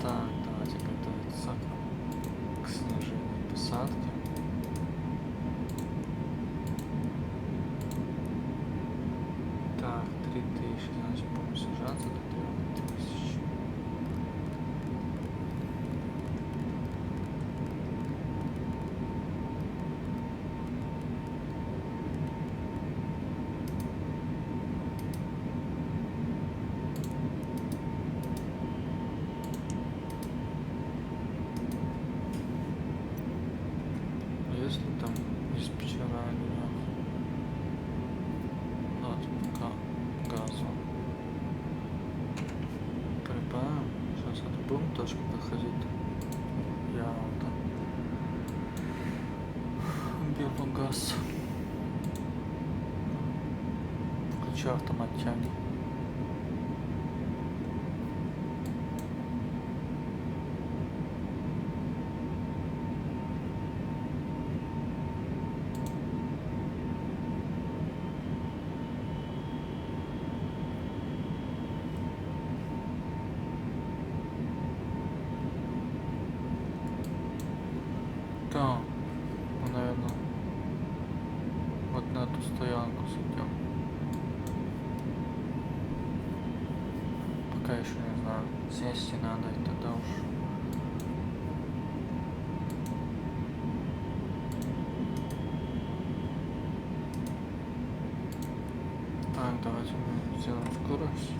Так, давайте готовиться к снижению посадки. Так, 3000, значит будем снижаться до 3000. Если там диспетчера огня, от газу прибавим. Сейчас это будем точку проходить. Я вот беру газ. Включаю автомат тяги. Да, мы, наверное, вот на эту стоянку сойдем. Пока еще не знаю, сесть и надо, и тогда уж. Так, давайте мы сделаем скорость.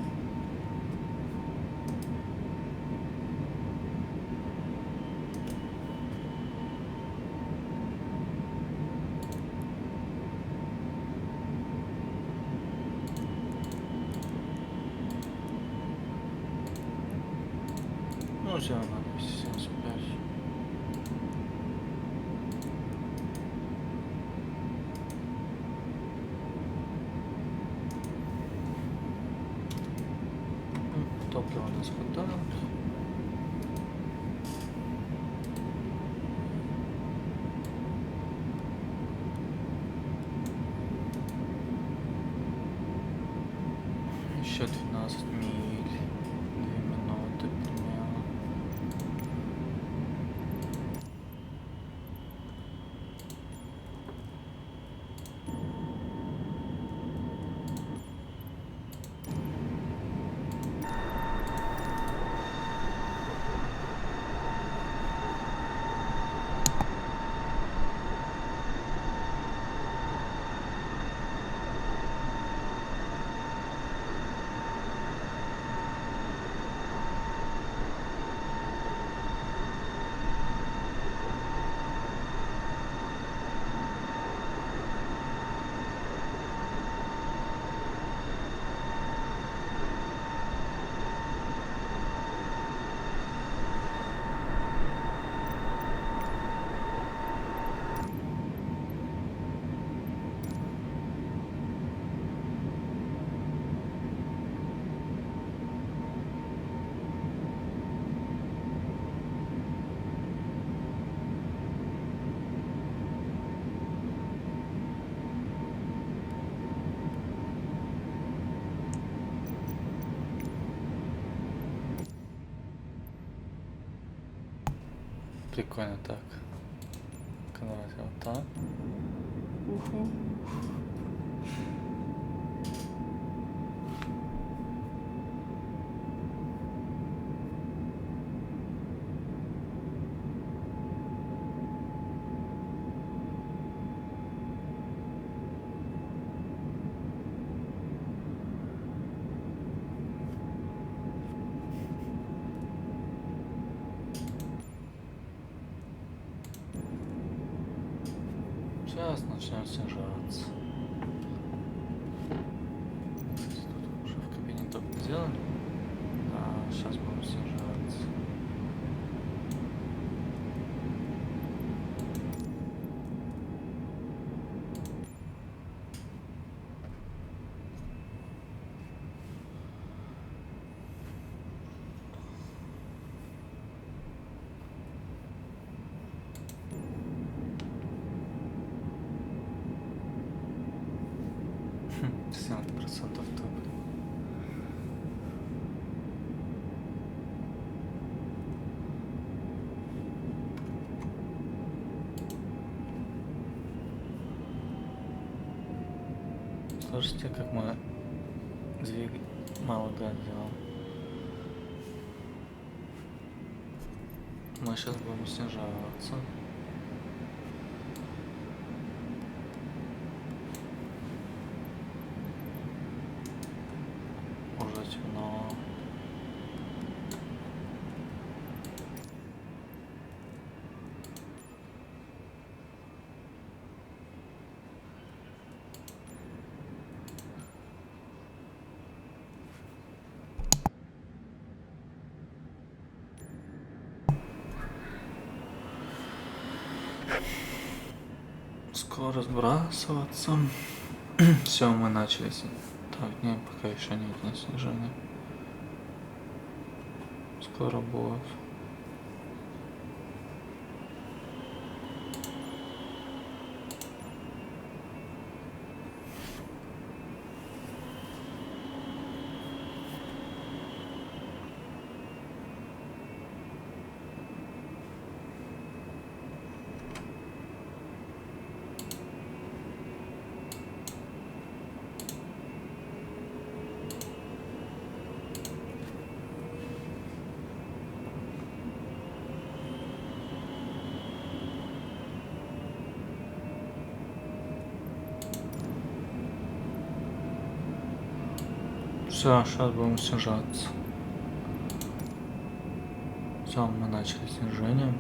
Ну, все равно 275. Топливо у нас хватает. Еще 12 миль. 2 минуты примерно. Прикольно так. Давайте вот так. Уху. Сейчас начнем снижаться. Кстати, тут уже в кабине только сделали. А сейчас будем снижаться. 70% топлива. Слушайте, как мы мало газ делаем. Мы сейчас будем снижаться. Уже темно. Скоро сбрасываться. Все, мы начали. Так, нет, пока еще нет на снижение. Скоро будет. Все, сейчас будем снижаться. Все, мы начали снижение.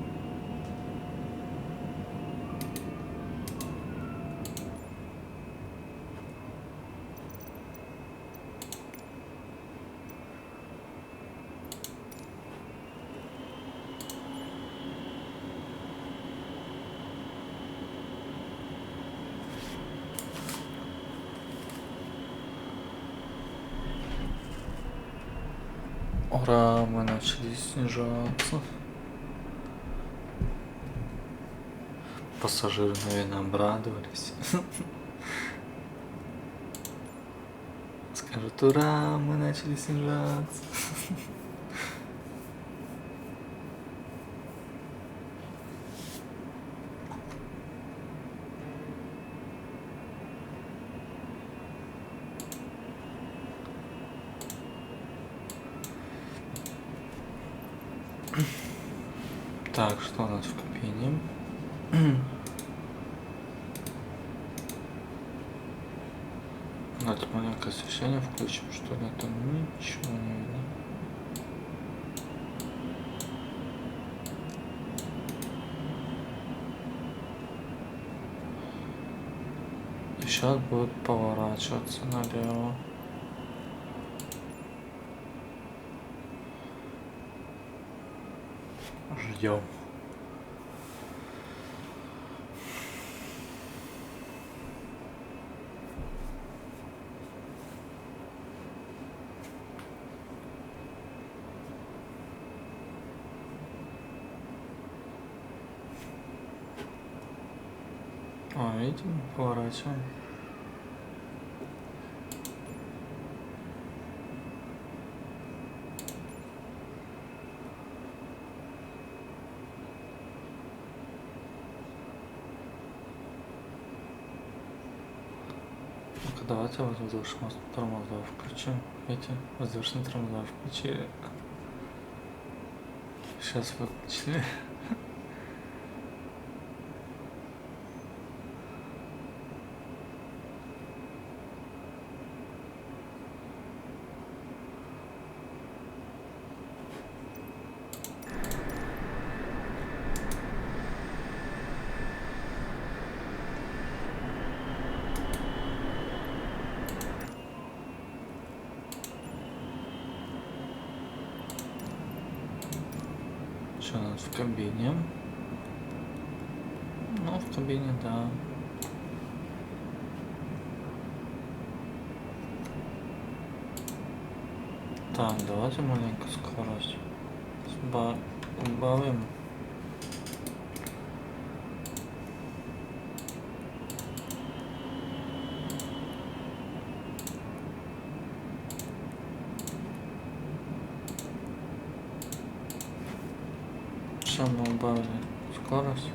Ура, мы начали снижаться. Пассажиры, наверное, обрадовались. Скажут, ура, мы начали снижаться. Так, что у нас в кабине? Давайте маленькое освещение включим, что ли, там ничего не видно. И сейчас будет поворачиваться налево. Ждем. О, видим, поворачиваем. Давайте воздушные тормоза включим. Видите, воздушные тормоза включили. Сейчас выключили. Что у нас в кабине? Ну, в кабине, да. Так, давайте маленькую скорость убавим. Сейчас мы убавили скорость.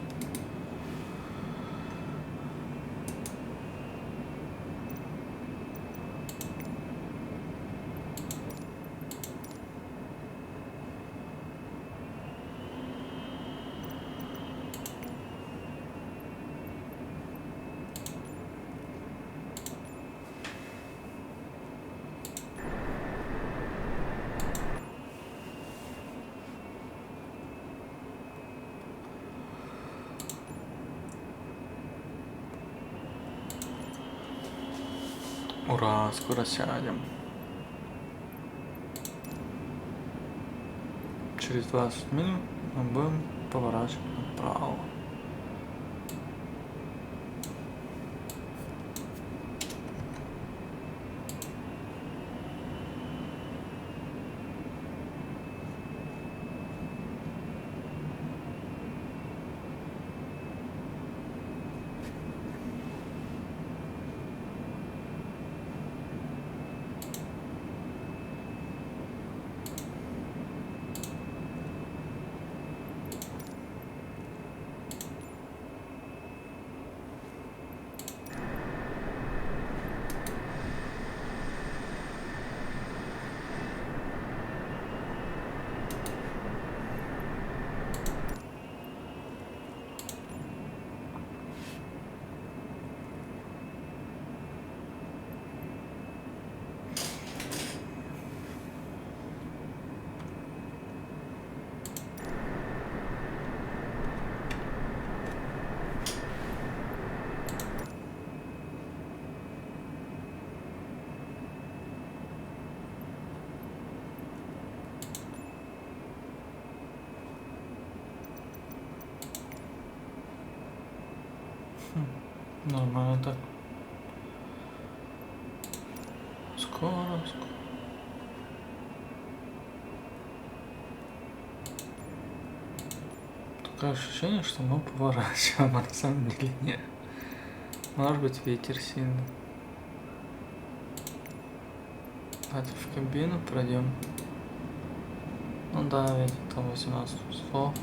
Ура, скоро сядем. Через 20 минут мы будем поворачивать направо. Нормально так. Скоро. Такое ощущение, что мы поворачиваем, а на самом деле нет. Может быть, ветер сильный. Давайте в кабину пройдем. Ну да, ветер там 18 узлов.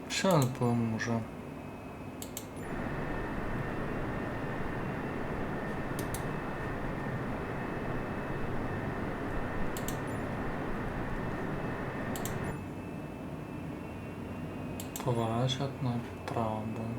Сейчас будем уже. Поворачивать направо будем.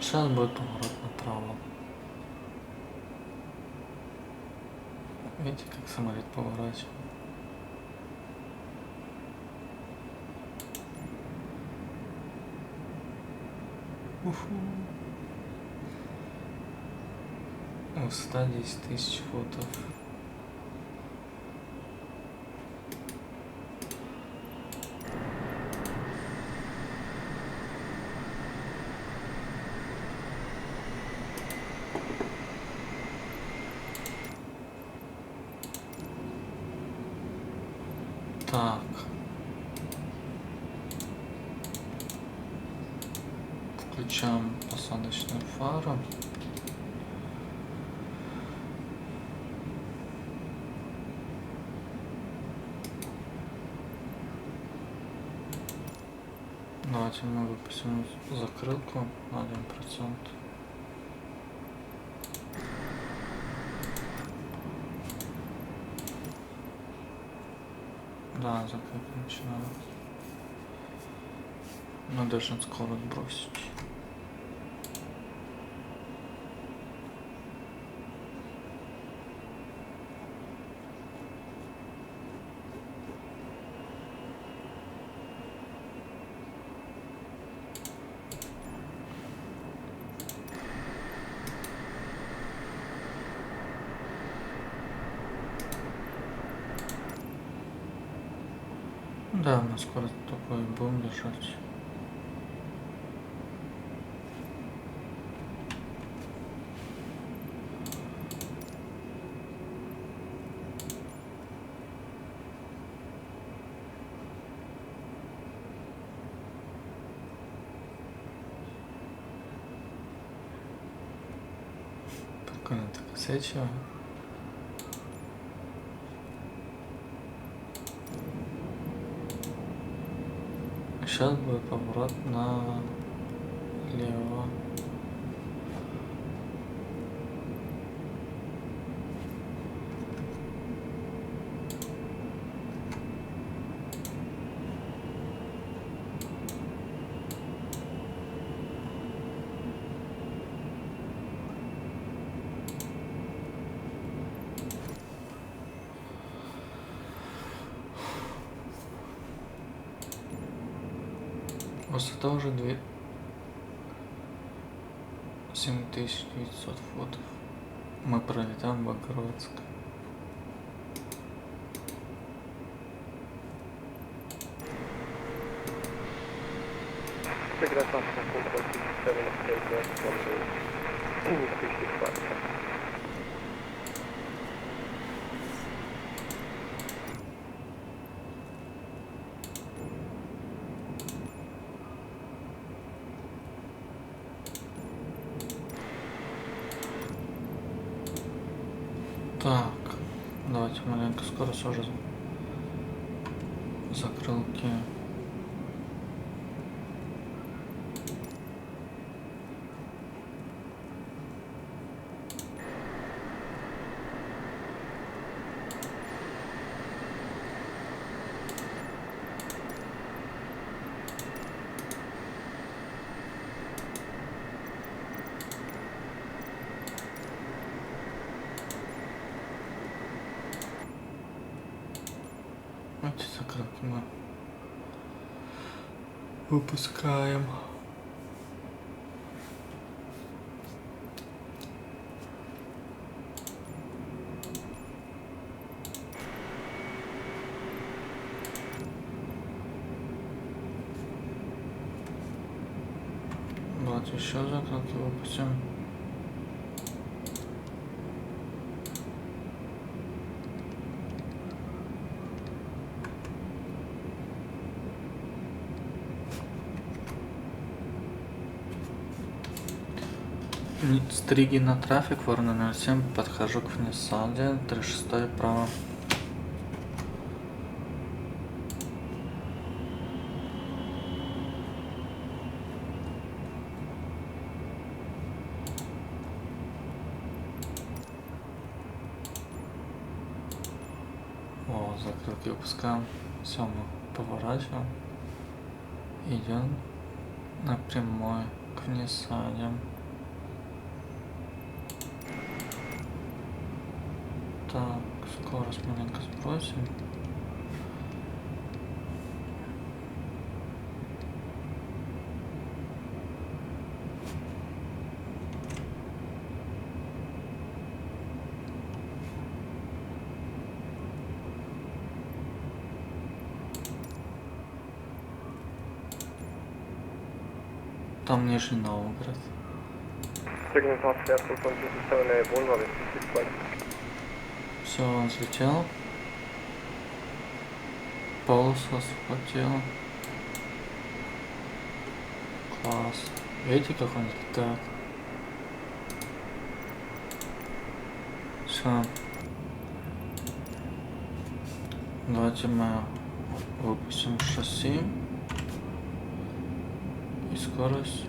Сейчас будет поворот направо. Видите, как самолет поворачивает? Уху. Высота 10 тысяч футов. Включаем посадочную фару. Давайте мы выпустим закрылку на 1%. Да, закрылка начинает. Но должен скорость бросить. Да, мы скоро такой будем держать. Прикольно так освечиваю. Сейчас будет поворот налево. Высота уже 7900 футов. Мы пролетаем Богородск. Так, давайте маленько скорость уже закрылки. Эти закрылки мы выпускаем. Вот еще закрылки выпустим. Стриги на трафик, Ворона 07, подхожу к Внесаде, 36 право. О, закрылки выпускаем. Все, мы поворачиваем. Идем напрямую к Внесаде. Так, скорость маленько сбросим. Там Нижний Новгород. Все, он взлетел. Полосу освободил. Класс. Видите, как он летает? Все. Давайте мы выпустим шасси и скорость.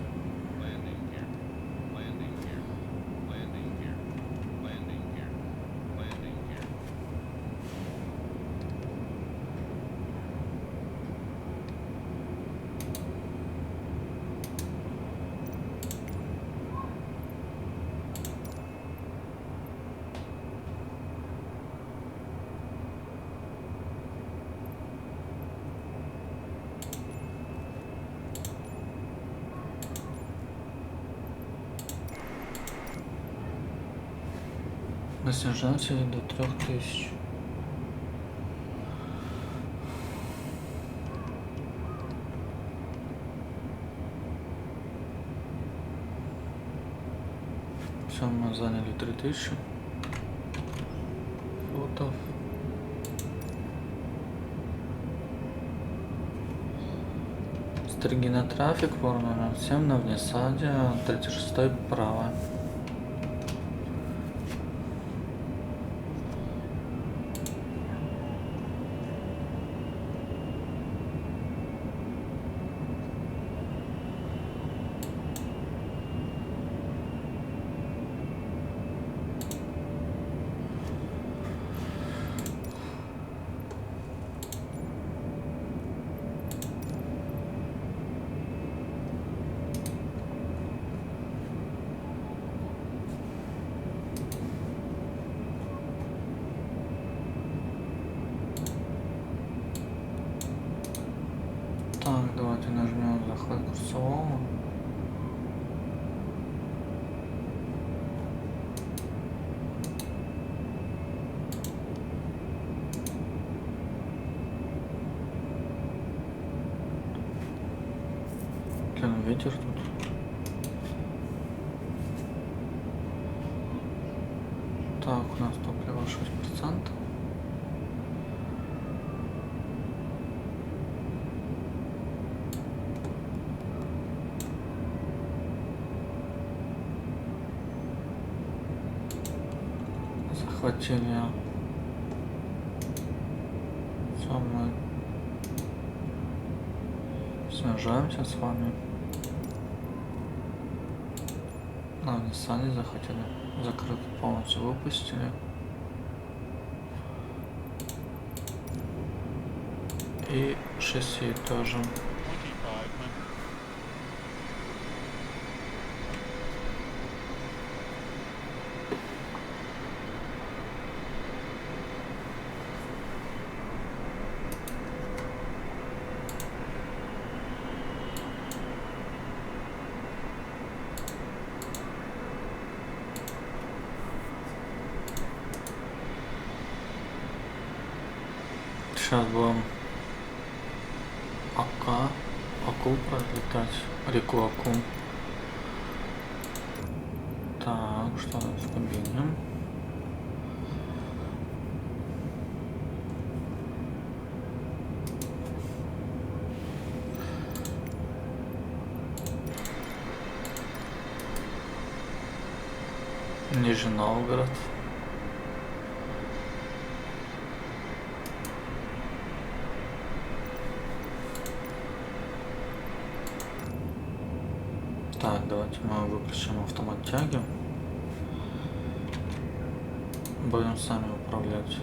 Мы снижаемся до 3000. Все, мы заняли 3000 футов. Стриги на трафик, ворона 07 на внесаде, 36 право. Так, давайте нажмем захват курсового. Ветер тут. Так, у нас топливо 6%. Захватили. Все, мы снижаемся с вами. На Ниссане захватили. Закрыто полностью выпустили. И шасси тоже. Сейчас будем Аку пролетать, реку Аку. Так, что у нас в кабине? Нижний Новгород. Так, давайте мы выключим автомат тяги. Будем сами управлять.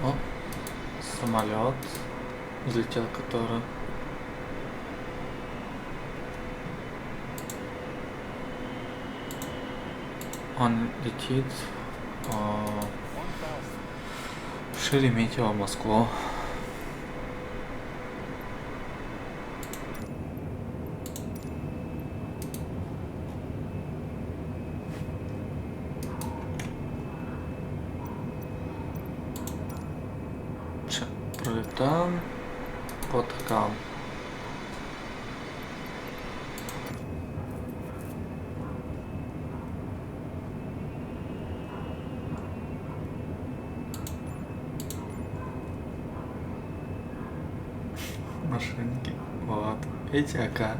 О, самолет взлетел, который. Он летит в Шереметьево, Москву. войскам. Машинки. Вот. Видите, ака.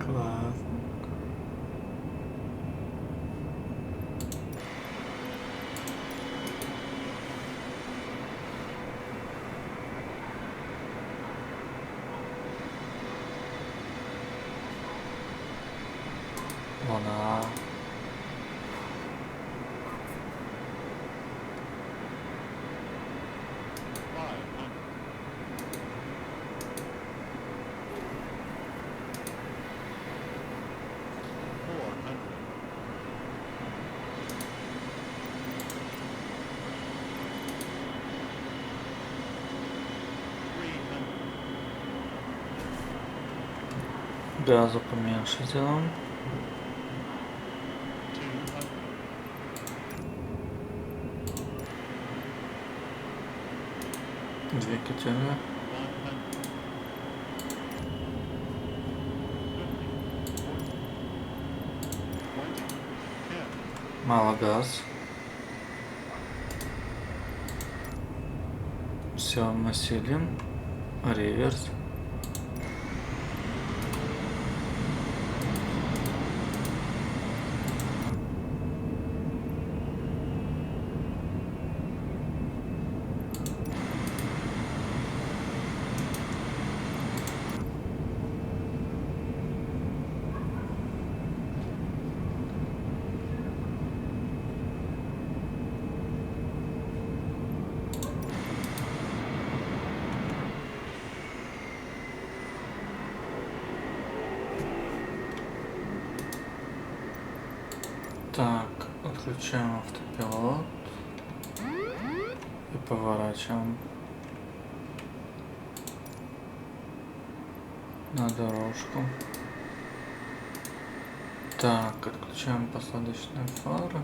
Класс. Луна. Газу поменьше сделаем. Двигатели. Мало газ. Все, мы силим. Реверс. Так, отключаем автопилот и поворачиваем на дорожку. Так, отключаем посадочные фары.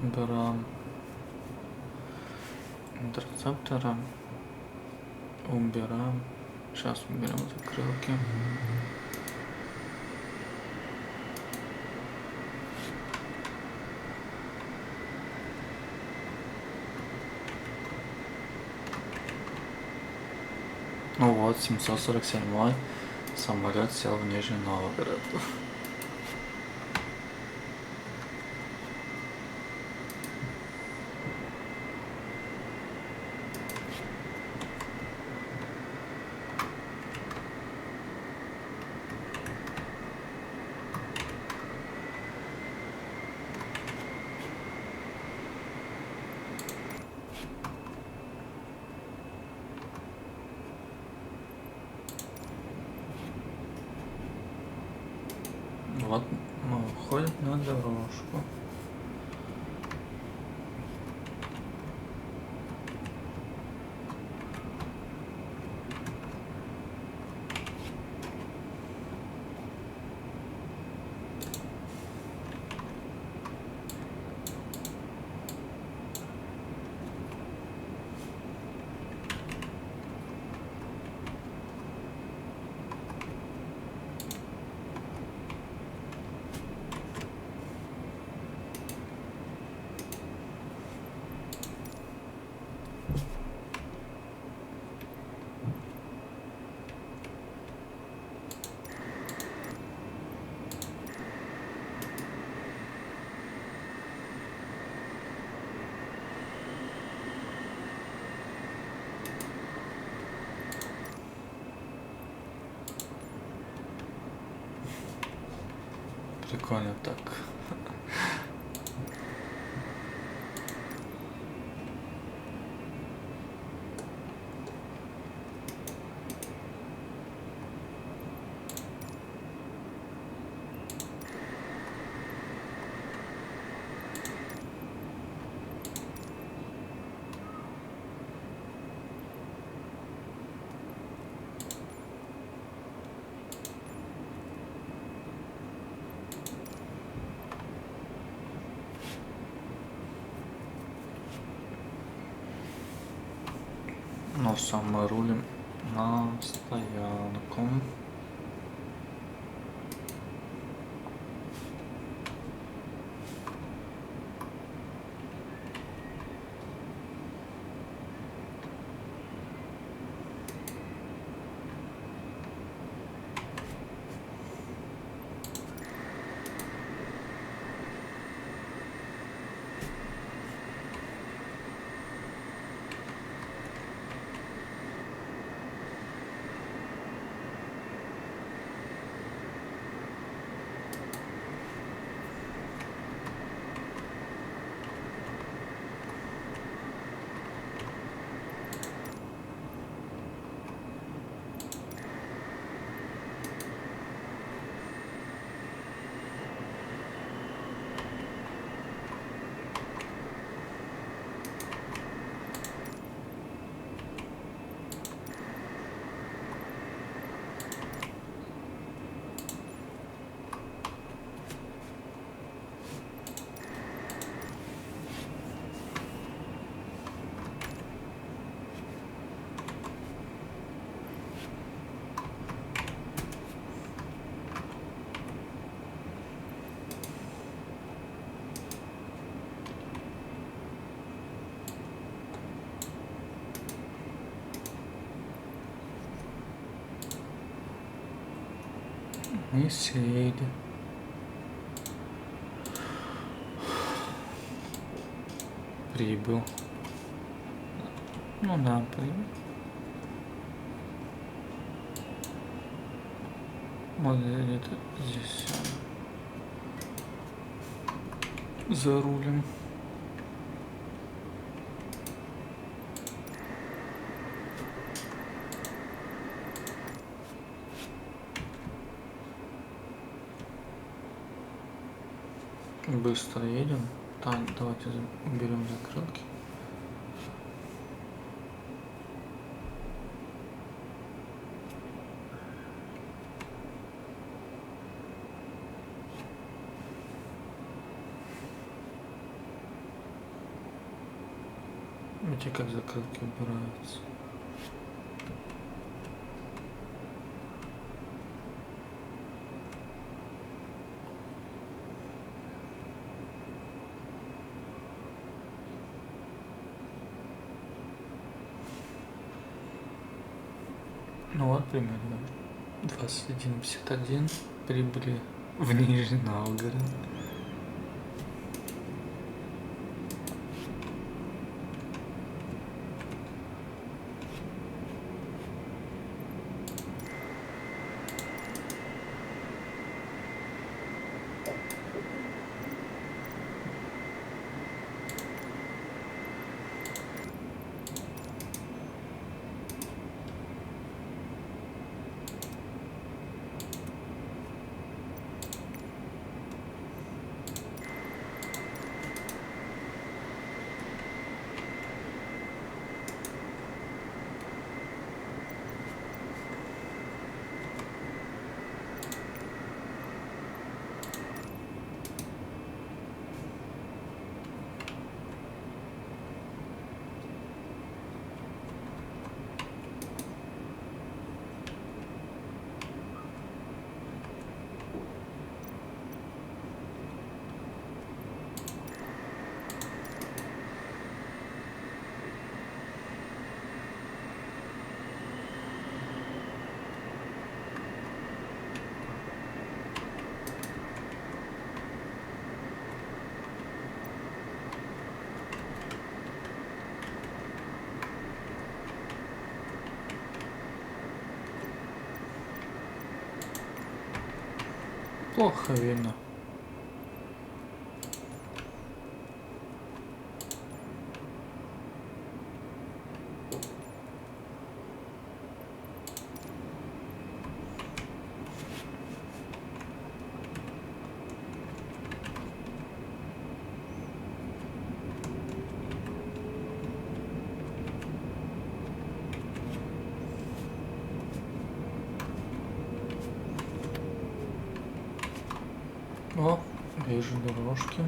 Убираем интерцептора. Убираем. Сейчас уберем закрылки. Ну вот, 747 самолет сел в Нижний Новгород. Вот мы выходим на дорожку. Прикольно так. Ну все, мы рулим на стоянку. Мы сели. Прибыл. Ну да, прибыл. Вот где-то здесь за рулем. Быстро едем. Так, давайте уберем закрылки. Видите, как закрылки убираются. Ну вот примерно 21:51 прибыли в Нижний Новгород. Плохо видно. же дорожки.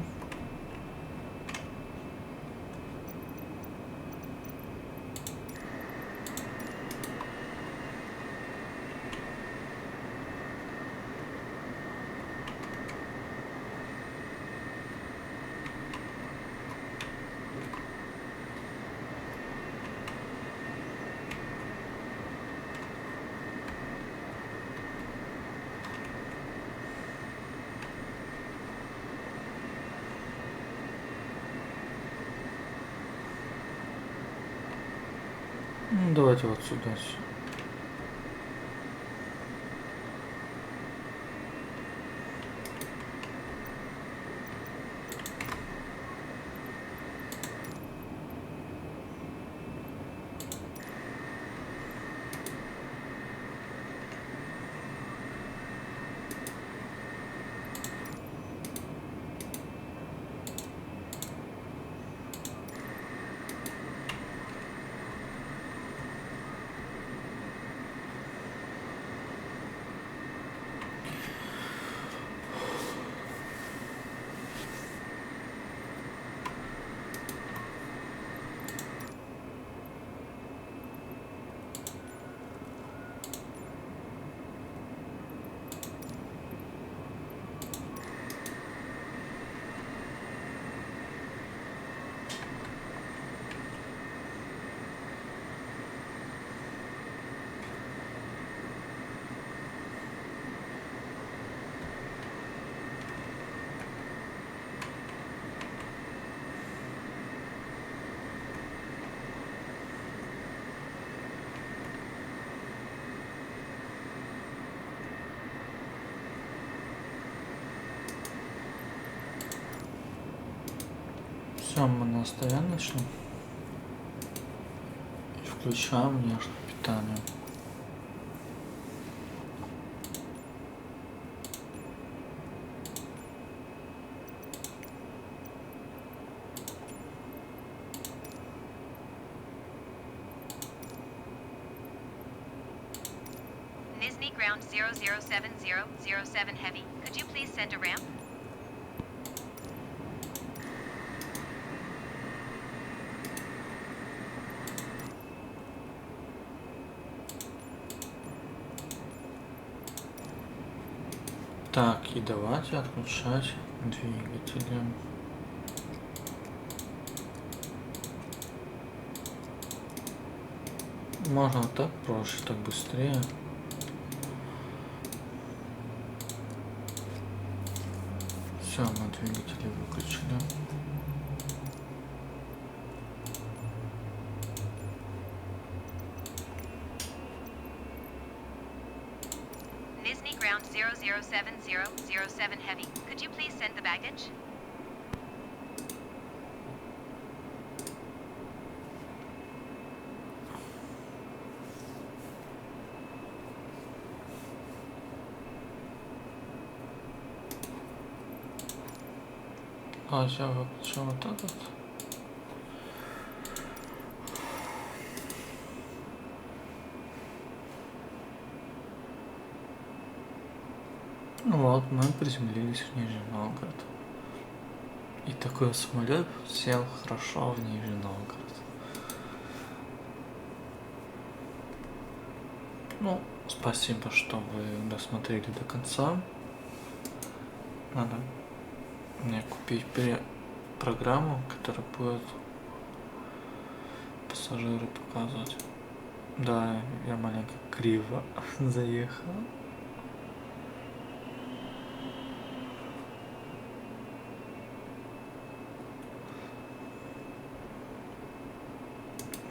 Ну, давайте вот сюда. Все, мы на стояночном. И включаем внешнее питание. Nizhny ground 007007 heavy. Could you please send a ramp? Так, и давайте отключать двигатели. Можно так проще, так быстрее. Все, мы двигатели выключили. Nizhny ground 007007 heavy. Could you please send the baggage? А я выключил вот этот. Ну вот, мы приземлились в Нижний Новгород. И такой самолет сел хорошо в Нижний Новгород. Ну, спасибо, что вы досмотрели до конца. Надо мне купить программу, которая будет пассажиры показывать. Да, я маленько криво заехал.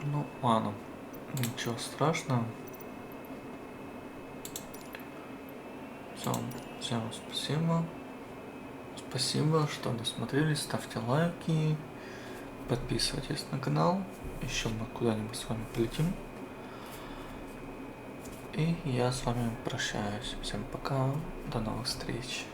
Ну ладно, ничего страшного. Всем спасибо. Спасибо, что досмотрели. Ставьте лайки. Подписывайтесь на канал. Еще мы куда-нибудь с вами полетим. И я с вами прощаюсь. Всем пока. До новых встреч.